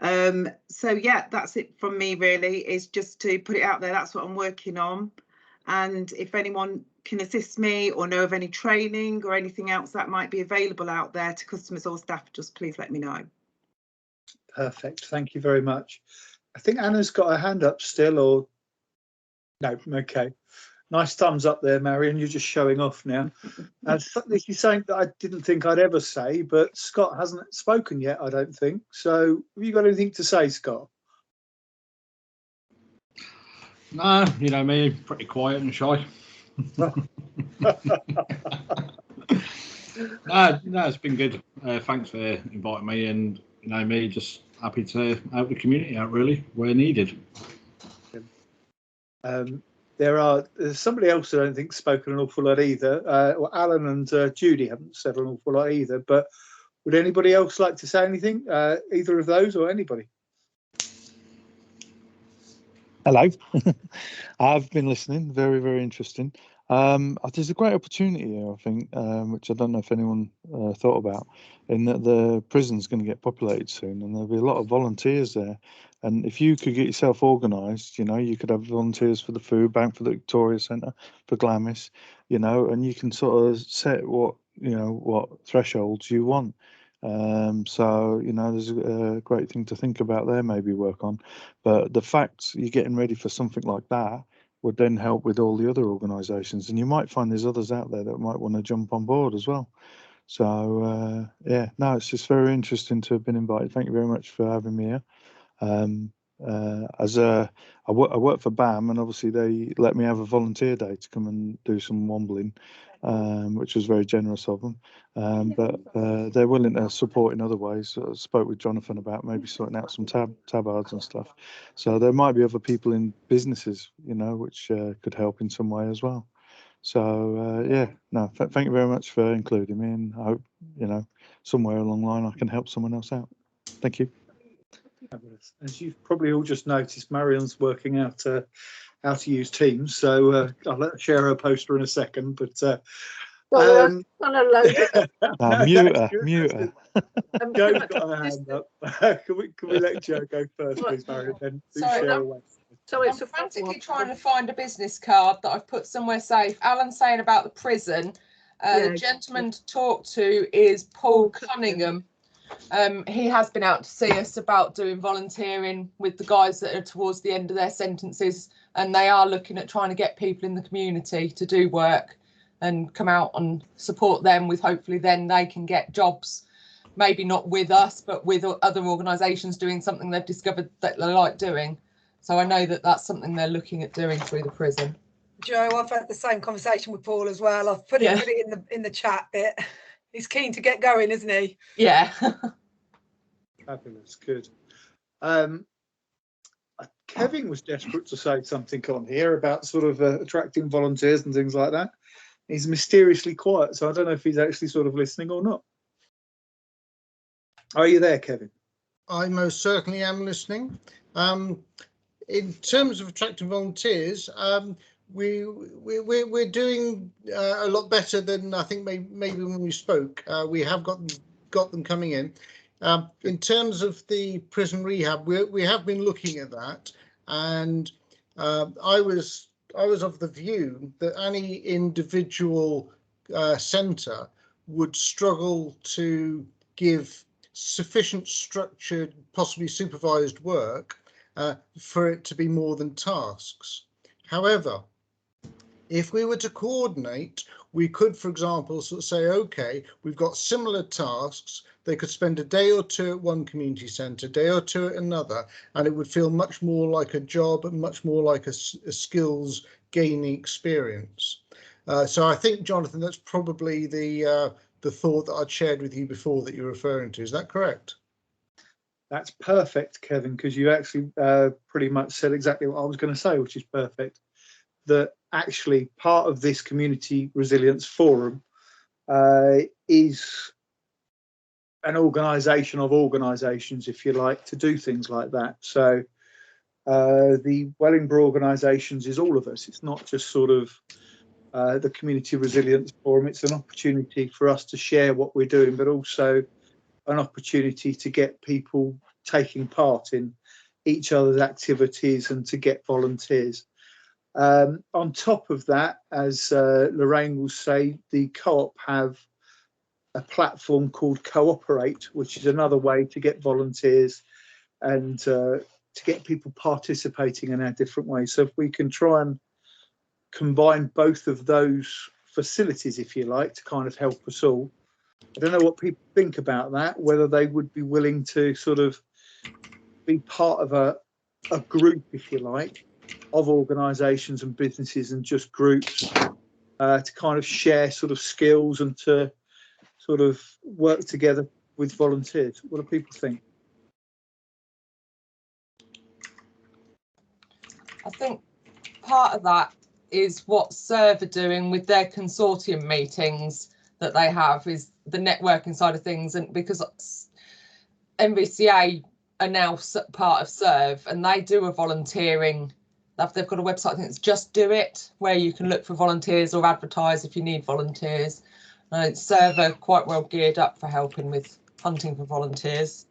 So yeah, that's it from me really, is just to put it out there. That's what I'm working on, and if anyone can assist me or know of any training or anything else that might be available out there to customers or staff, just please let me know. Perfect, thank you very much. I think Anna's got her hand up still, or no? Okay, nice thumbs up there, Marion. You're just showing off now. This is something that I didn't think I'd ever say, but Scott hasn't spoken yet, I don't think. So have you got anything to say, Scott? No, you know me, pretty quiet and shy. No, it's been good. Thanks for inviting me, and you know me, just happy to help the community out really where needed. There's somebody else I don't think spoken an awful lot either. Well, Allan and Judy haven't said an awful lot either. But would anybody else like to say anything? Either of those or anybody? Hello. I've been listening. Very, very interesting. There's a great opportunity here, I think, which I don't know if anyone thought about, in that the prison's going to get populated soon, and there'll be a lot of volunteers there. And if you could get yourself organised, you know, you could have volunteers for the food bank, for the Victoria Centre, for Glamis, you know, and you can sort of set what thresholds you want. So, you know, there's a great thing to think about there, maybe work on. But the fact you're getting ready for something like that would then help with all the other organisations, and you might find there's others out there that might want to jump on board as well. So yeah, no, it's just very interesting to have been invited. Thank you very much for having me here. I work for BAM, and obviously they let me have a volunteer day to come and do some wombling, which was very generous of them. But they're willing to support in other ways. I spoke with Jonathan about maybe sorting out some tabards and stuff. So there might be other people in businesses, you know, which could help in some way as well. So yeah, no, thank you very much for including me, and I hope, you know, somewhere along the line I can help someone else out. Thank you. As you've probably all just noticed, Marion's working out how to use Teams, so I'll let her share her poster in a second. But mute her. Joe's got her hand up. Can we let Joe go first, please, Marion? Then share away. So I'm frantically trying to find a business card that I've put somewhere safe. Alan's saying about the prison. The gentleman to talk to is Paul Cunningham. He has been out to see us about doing volunteering with the guys that are towards the end of their sentences, and they are looking at trying to get people in the community to do work and come out and support them with, hopefully then they can get jobs, maybe not with us but with other organisations doing something they've discovered that they like doing. So I know that that's something they're looking at doing through the prison. Joe, I've had the same conversation with Paul as well. I've put it in the chat bit. He's keen to get going, isn't he? Yeah. Fabulous, good. Kevin was desperate to say something on here about sort of attracting volunteers and things like that. He's mysteriously quiet, so I don't know if he's actually sort of listening or not. Are you there, Kevin? I most certainly am listening. In terms of attracting volunteers, we're doing a lot better than I think maybe when we spoke. We have got them coming in. In terms of the prison rehab, we have been looking at that, and I was of the view that any individual centre would struggle to give sufficient structured, possibly supervised work for it to be more than tasks. However, if we were to coordinate, we could, for example, sort of say, OK, we've got similar tasks. They could spend a day or two at one community centre, a day or two at another, and it would feel much more like a job and much more like a skills gaining experience. So I think, Jonathan, that's probably the thought that I'd shared with you before that you're referring to. Is that correct? That's perfect, Kevin, because you actually pretty much said exactly what I was going to say, which is perfect. That actually part of this community resilience forum is an organisation of organisations, if you like, to do things like that. So The Wellingborough Organisations is all of us. It's not just sort of the Community Resilience Forum. It's an opportunity for us to share what we're doing, but also an opportunity to get people taking part in each other's activities and to get volunteers. On top of that, as Lorraine will say, the co-op have a platform called Cooperate, which is another way to get volunteers and to get people participating in our different ways. So if we can try and combine both of those facilities, if you like, to kind of help us all. I don't know what people think about that, whether they would be willing to sort of be part of a group, if you like, of organisations and businesses and just groups to kind of share sort of skills and to sort of work together with volunteers. What do people think? I think part of that is what SERV are doing with their consortium meetings that they have, is the networking side of things, and because MVCA are now part of SERV and they do a volunteering, they've got a website, I think it's Just Do It, where you can look for volunteers or advertise if you need volunteers. SERV are quite well geared up for helping with hunting for volunteers.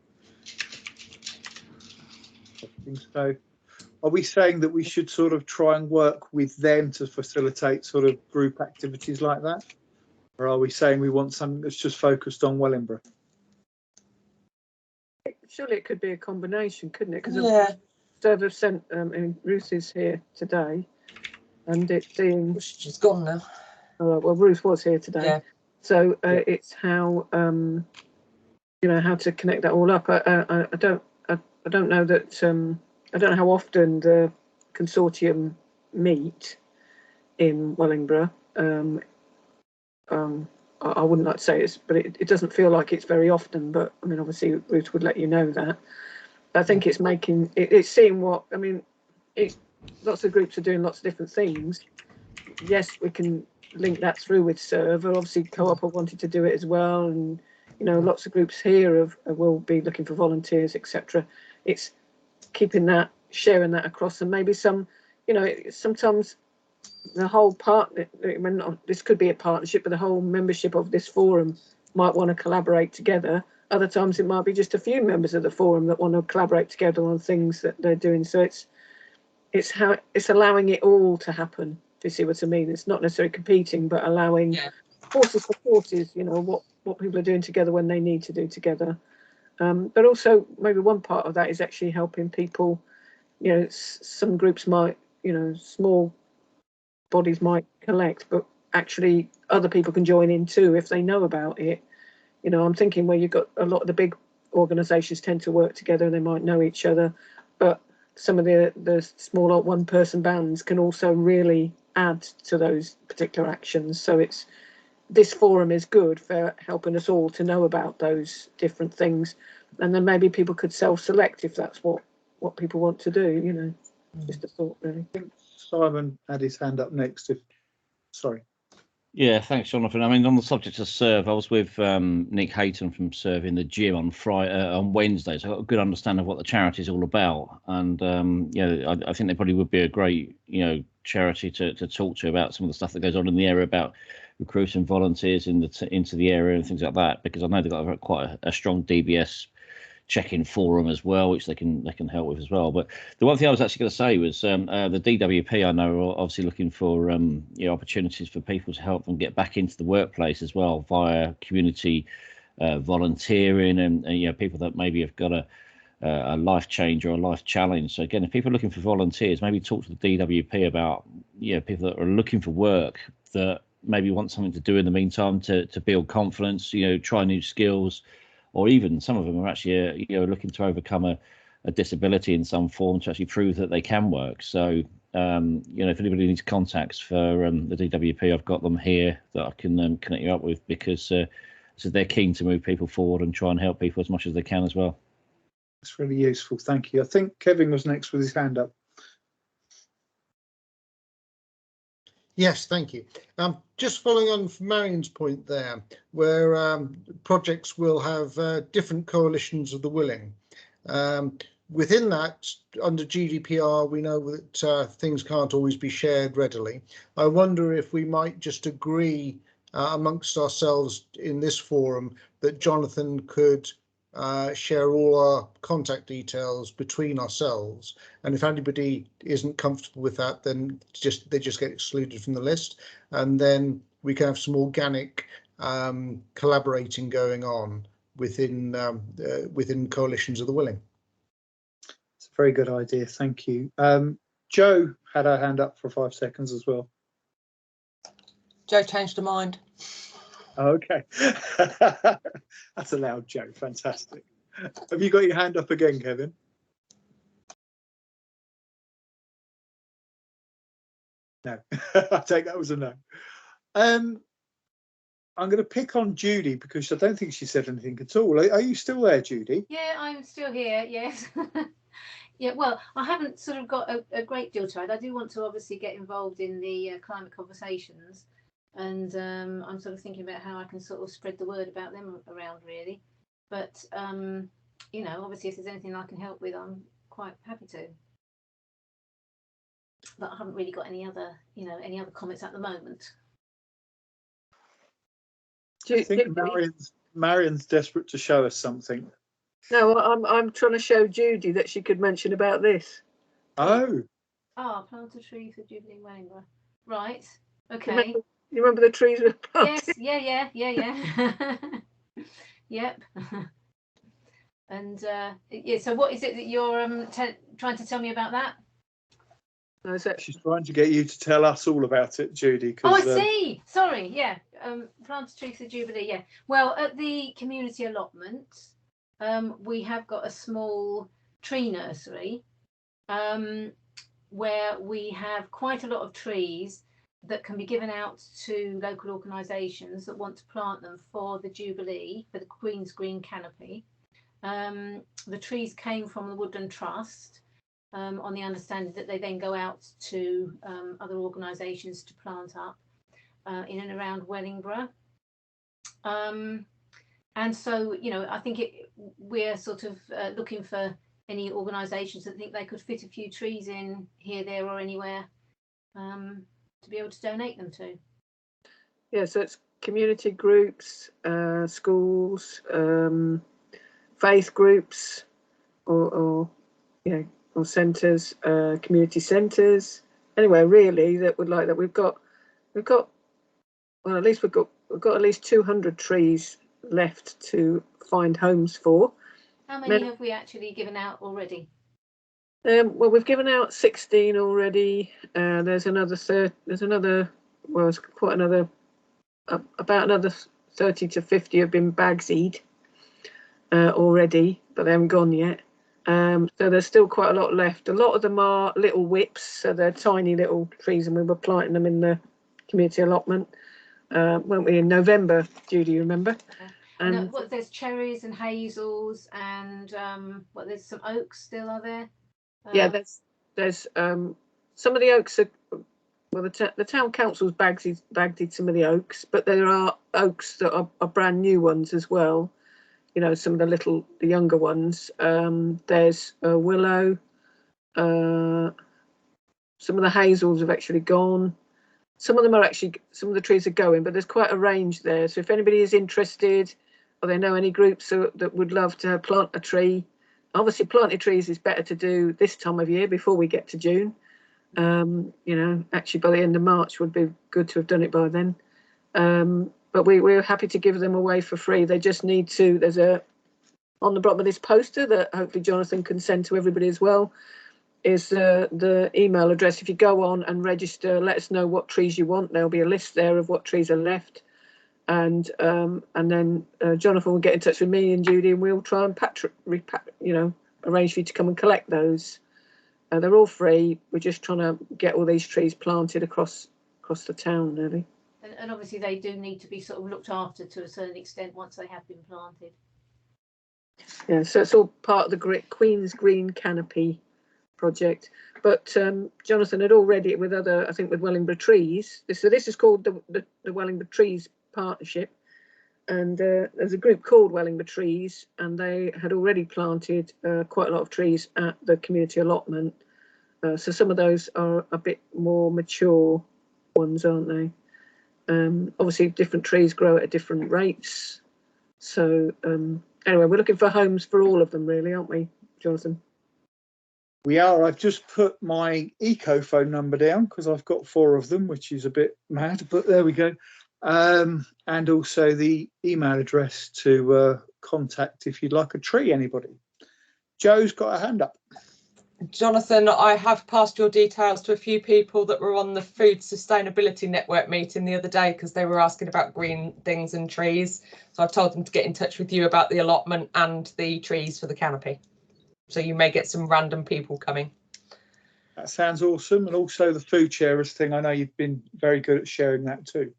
I think so. Are we saying that we should sort of try and work with them to facilitate sort of group activities like that? Or are we saying we want something that's just focused on Wellingborough? Surely it could be a combination, couldn't it? Because yeah, SERV have sent, Ruth is here today, and it's being... She's gone now. Oh, well, Ruth was here today. Yeah. So it's how, you know, how to connect that all up. I don't know that... I don't know how often the consortium meet in Wellingborough. I wouldn't like to say it's, but it doesn't feel like it's very often. But I mean, obviously, Ruth would let you know that. I think it's making it's seeing what I mean. Lots of groups are doing lots of different things. Yes, we can link that through with SERV. Obviously, Co-op have wanted to do it as well, and you know, lots of groups here will be looking for volunteers, etc. It's keeping that, sharing that across, and maybe some, you know, sometimes the whole this could be a partnership, but the whole membership of this forum might want to collaborate together. Other times it might be just a few members of the forum that want to collaborate together on things that they're doing. So it's how it's allowing it all to happen. Do you see what I mean? It's not necessarily competing, but allowing forces for forces, you know, what people are doing together when they need to do together. But also maybe one part of that is actually helping people, you know, some groups might, you know, small bodies might collect, but actually other people can join in too if they know about it. You know, I'm thinking where you've got a lot of the big organisations tend to work together and they might know each other, but some of the smaller one-person bands can also really add to those particular actions. So this forum is good for helping us all to know about those different things, and then maybe people could self-select if that's what people want to do, you know. Just a thought, really. I think Simon had his hand up next. Sorry. Yeah, thanks, Jonathan. I mean, on the subject of SERV, I was with Nick Hayton from SERV in the gym on Wednesday, so I got a good understanding of what the charity is all about. And yeah, I think they probably would be a great, you know, charity to talk to about some of the stuff that goes on in the area about recruiting volunteers into the area and things like that, because I know they've got quite a strong DBS check-in forum as well, which they can help with as well. But the one thing I was actually going to say was the DWP, I know, are obviously looking for you know, opportunities for people to help them get back into the workplace as well via community volunteering and you know, people that maybe have got a life change or a life challenge. So again, if people are looking for volunteers, maybe talk to the DWP about, you know, people that are looking for work that maybe want something to do in the meantime to build confidence, you know, try new skills, or even some of them are actually, you know, looking to overcome a disability in some form to actually prove that they can work. So, you know, if anybody needs contacts for the DWP, I've got them here that I can connect you up with, because so they're keen to move people forward and try and help people as much as they can as well. That's really useful. Thank you. I think Kevin was next with his hand up. Yes, thank you. Just following on from Marion's point there, where projects will have different coalitions of the willing. within that, under GDPR, we know that things can't always be shared readily. I wonder if we might just agree amongst ourselves in this forum that Jonathan could share all our contact details between ourselves, and if anybody isn't comfortable with that, then they just get excluded from the list, and then we can have some organic collaborating going on within coalitions of the willing. It's a very good idea, thank you. Jo had her hand up for 5 seconds as well. Jo changed her mind. Okay. That's allowed, Jo. Fantastic. Have you got your hand up again, Kevin? No. I take that was a no. I'm going to pick on Judy because I don't think she said anything at all. Are you still there, Judy? Yeah, I'm still here, yes. Yeah, well, I haven't sort of got a great deal to add. I do want to obviously get involved in the climate conversations, and I'm sort of thinking about how I can sort of spread the word about them around, really. But, you know, obviously if there's anything I can help with, I'm quite happy to. But I haven't really got any other, you know, any other comments at the moment. I think Marion's desperate to show us something. No, I'm trying to show Judy that she could mention about this. Oh. Ah, plant a tree for Judy Wellingborough. Right. Okay. You remember the trees were planted? Yes. Yeah. Yep. And yeah. So, what is it that you're trying to tell me about that? No, she's trying to get you to tell us all about it, Judy. Oh, I see. Sorry. Yeah. Plant a tree for Jubilee. Yeah. Well, at the community allotment, we have got a small tree nursery where we have quite a lot of trees that can be given out to local organisations that want to plant them for the Jubilee, for the Queen's Green Canopy. The trees came from the Woodland Trust on the understanding that they then go out to other organisations to plant up in and around Wellingborough. And so, you know, I think we're sort of looking for any organisations that think they could fit a few trees in here, there or anywhere to be able to donate them to. Yeah, so it's community groups, schools, faith groups, or centres, community centres, anywhere really that would like that. We've got well, at least we've got at least 200 trees left to find homes for. How many have we actually given out already? Well, we've given out 16 already. There's another well, it's quite another about another 30 to 50 have been bagsied already, but they haven't gone yet. So there's still quite a lot left. A lot of them are little whips, so they're tiny little trees, and we were planting them in the community allotment, weren't we, in November, Judy, you remember? And there's cherries and hazels and there's some oaks still, are there? Yeah, there's some of the oaks are, well, the town council's bagged some of the oaks, but there are oaks that are brand new ones as well. You know, some of the younger ones. There's a willow. Some of the hazels have actually gone. Some of the trees are going, but there's quite a range there. So if anybody is interested, or they know any groups that would love to plant a tree, obviously planting trees is better to do this time of year before we get to June. You know, actually by the end of March would be good to have done it by then. But we're happy to give them away for free. They just need to, there's on the bottom of this poster that hopefully Jonathan can send to everybody as well, is the email address. If you go on and register, let us know what trees you want. There'll be a list there of what trees are left. And then Jonathan will get in touch with me and Judy, and we'll try and arrange for you to come and collect those. They're all free. We're just trying to get all these trees planted across the town, really. And obviously they do need to be sort of looked after to a certain extent once they have been planted. Yeah, so it's all part of the Queen's Green Canopy project. But Jonathan had already, with Wellingborough Trees, so this is called the Wellingborough Trees Partnership. and there's a group called Wellingborough Trees, and they had already planted quite a lot of trees at the community allotment. So some of those are a bit more mature ones, aren't they? Obviously, different trees grow at different rates. So anyway, we're looking for homes for all of them, really, aren't we, Jonathan? We are. I've just put my eco phone number down because I've got 4 of them, which is a bit mad, but there we go. And also the email address to contact if you'd like a tree, anybody. Joe's got a hand up. Jonathan, I have passed your details to a few people that were on the Food Sustainability Network meeting the other day because they were asking about green things and trees. So I've told them to get in touch with you about the allotment and the trees for the canopy. So you may get some random people coming. That sounds awesome. And also the food sharers thing. I know you've been very good at sharing that too.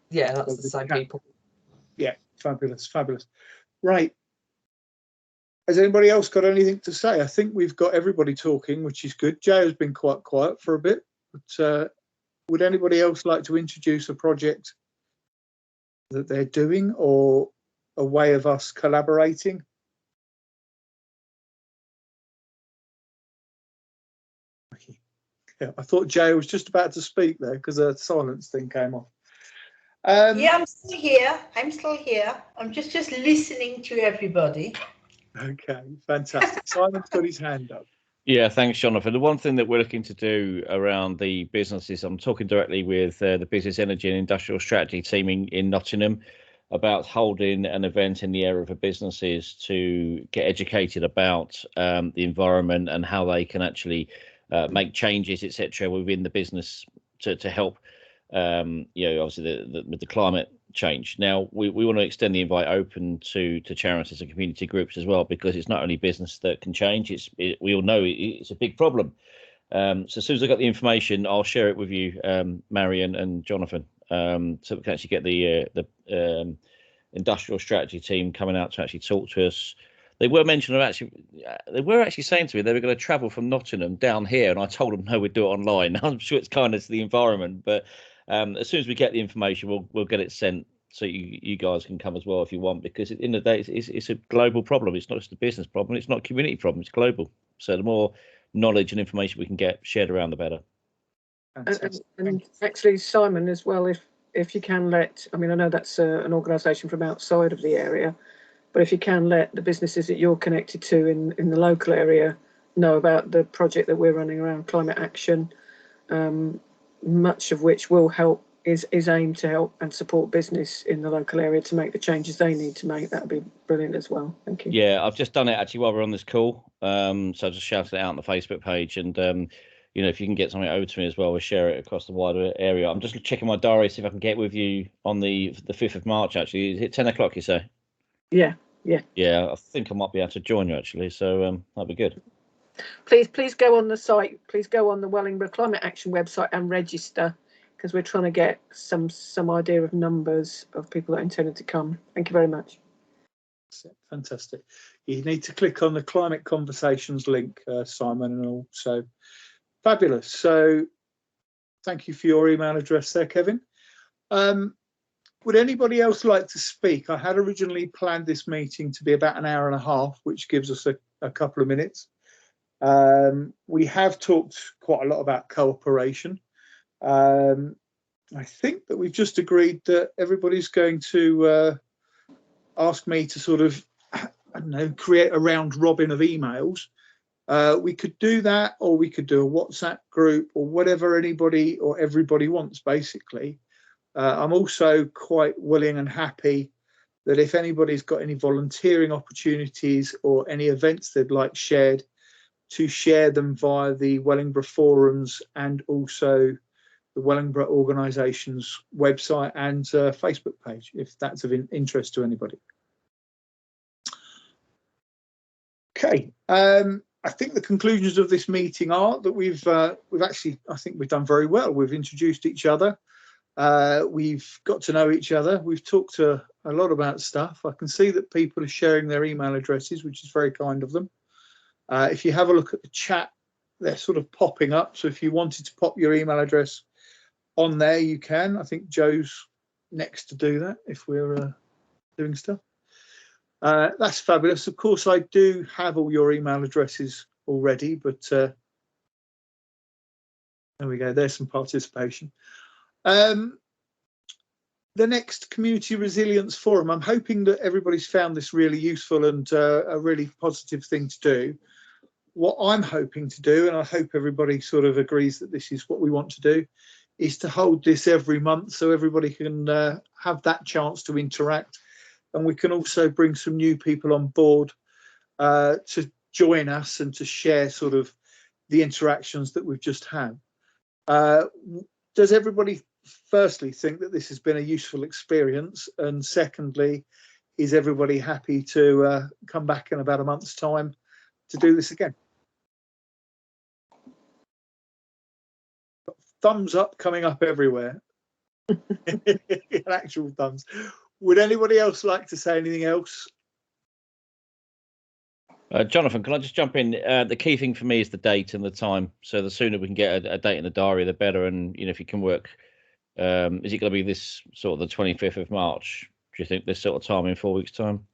Yeah, that's the same people. Yeah, fabulous, fabulous. Right. Has anybody else got anything to say? I think we've got everybody talking, which is good. Jay has been quite quiet for a bit, but would anybody else like to introduce a project that they're doing or a way of us collaborating? Yeah, I thought Jay was just about to speak there because the silence thing came off. Yeah, I'm still here. I'm just listening to everybody. Okay, fantastic. Simon's got his hand up. Yeah, thanks, Jonathan. The one thing that we're looking to do around the businesses, I'm talking directly with the Business Energy and Industrial Strategy team in Nottingham about holding an event in the area for businesses to get educated about the environment and how they can actually make changes, etc., within the business to help, obviously with the climate change. Now, we want to extend the invite open to charities and community groups as well, because it's not only business that can change. We all know it's a big problem. So as soon as I got the information, I'll share it with you, Marion and Jonathan, so we can actually get the industrial strategy team coming out to actually talk to us. They were actually saying to me they were going to travel from Nottingham down here, and I told them no, we'd do it online. I'm sure it's kind of to the environment, but as soon as we get the information, we'll get it sent so you guys can come as well if you want, because at the end of the day, it's a global problem. It's not just a business problem. It's not a community problem. It's global. So the more knowledge and information we can get shared around, the better. And actually, Simon, as well, if you can let, I know that's an organisation from outside of the area, but if you can let the businesses that you're connected to in the local area know about the project that we're running around climate action, much of which will help is aimed to help and support business in the local area to make the changes they need to make. That would be brilliant as well. Thank you. Yeah, I've just done it actually while we're on this call. So I just shouted it out on the Facebook page, and if you can get something over to me as well, we'll share it across the wider area. I'm just checking my diary, see if I can get with you on the 5th of March. Actually, is it 10 o'clock? You say? Yeah. Yeah, I think I might be able to join you actually. So that'd be good. Please go on the site. Please go on the Wellingborough Climate Action website and register, because we're trying to get some idea of numbers of people that intended to come. Thank you very much. Fantastic. You need to click on the Climate Conversations link, Simon, and all. So fabulous. So thank you for your email address there, Kevin. Would anybody else like to speak? I had originally planned this meeting to be about an hour and a half, which gives us a couple of minutes. We have talked quite a lot about cooperation. I think that we've just agreed that everybody's going to ask me to sort of, create a round robin of emails. We could do that, or we could do a WhatsApp group, or whatever anybody or everybody wants, basically. I'm also quite willing and happy that if anybody's got any volunteering opportunities or any events they'd like shared, to share them via the Wellingborough forums and also the Wellingborough Organisations website and Facebook page, if that's of interest to anybody. Okay, I think the conclusions of this meeting are that we've actually, I think we've done very well. We've introduced each other. We've got to know each other. We've talked a lot about stuff. I can see that people are sharing their email addresses, which is very kind of them. If you have a look at the chat, they're sort of popping up. So if you wanted to pop your email address on there, you can. I think Joe's next to do that if we're doing stuff. That's fabulous. Of course, I do have all your email addresses already, but there we go. There's some participation. The next Community Resilience Forum, I'm hoping that everybody's found this really useful and a really positive thing to do. What I'm hoping to do, and I hope everybody sort of agrees that this is what we want to do, is to hold this every month so everybody can have that chance to interact. And we can also bring some new people on board to join us and to share sort of the interactions that we've just had. Does everybody firstly think that this has been a useful experience? And secondly, is everybody happy to come back in about a month's time to do this again? Thumbs up coming up everywhere. Actual thumbs. Would anybody else like to say anything else? Jonathan, can I just jump in? The key thing for me is the date and the time. So the sooner we can get a date in the diary, the better. And you know, if you can work, is it going to be this sort of the 25th of March? Do you think this sort of time in 4 weeks' time?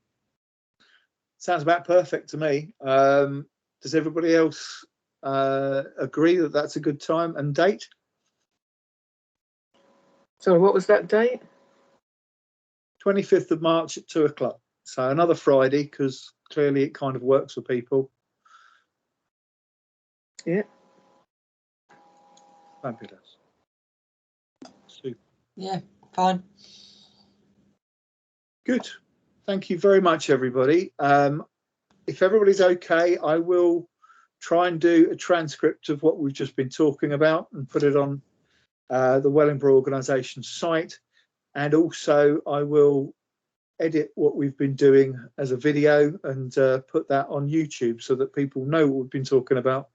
Sounds about perfect to me. Does everybody else agree that that's a good time and date? So what was that date? 25th of March at 2 o'clock. So another Friday, because clearly it kind of works for people. Yeah. Fabulous. Super. Yeah, fine. Good. Thank you very much, everybody. If everybody's okay, I will try and do a transcript of what we've just been talking about and put it on the Wellingborough Organisations site. And also I will edit what we've been doing as a video and put that on YouTube so that people know what we've been talking about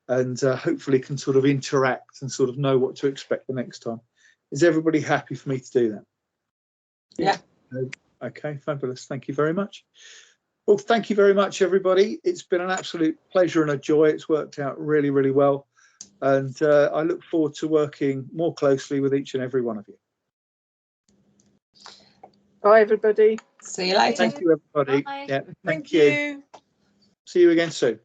and hopefully can sort of interact and sort of know what to expect the next time. Is everybody happy for me to do that? Yeah. Okay, fabulous. Thank you very much. Well, thank you very much, everybody. It's been an absolute pleasure and a joy. It's worked out really, really well. And I look forward to working more closely with each and every one of you. Bye, everybody. See you later. Thank you, everybody. Bye. Yeah, Thank you. See you again soon.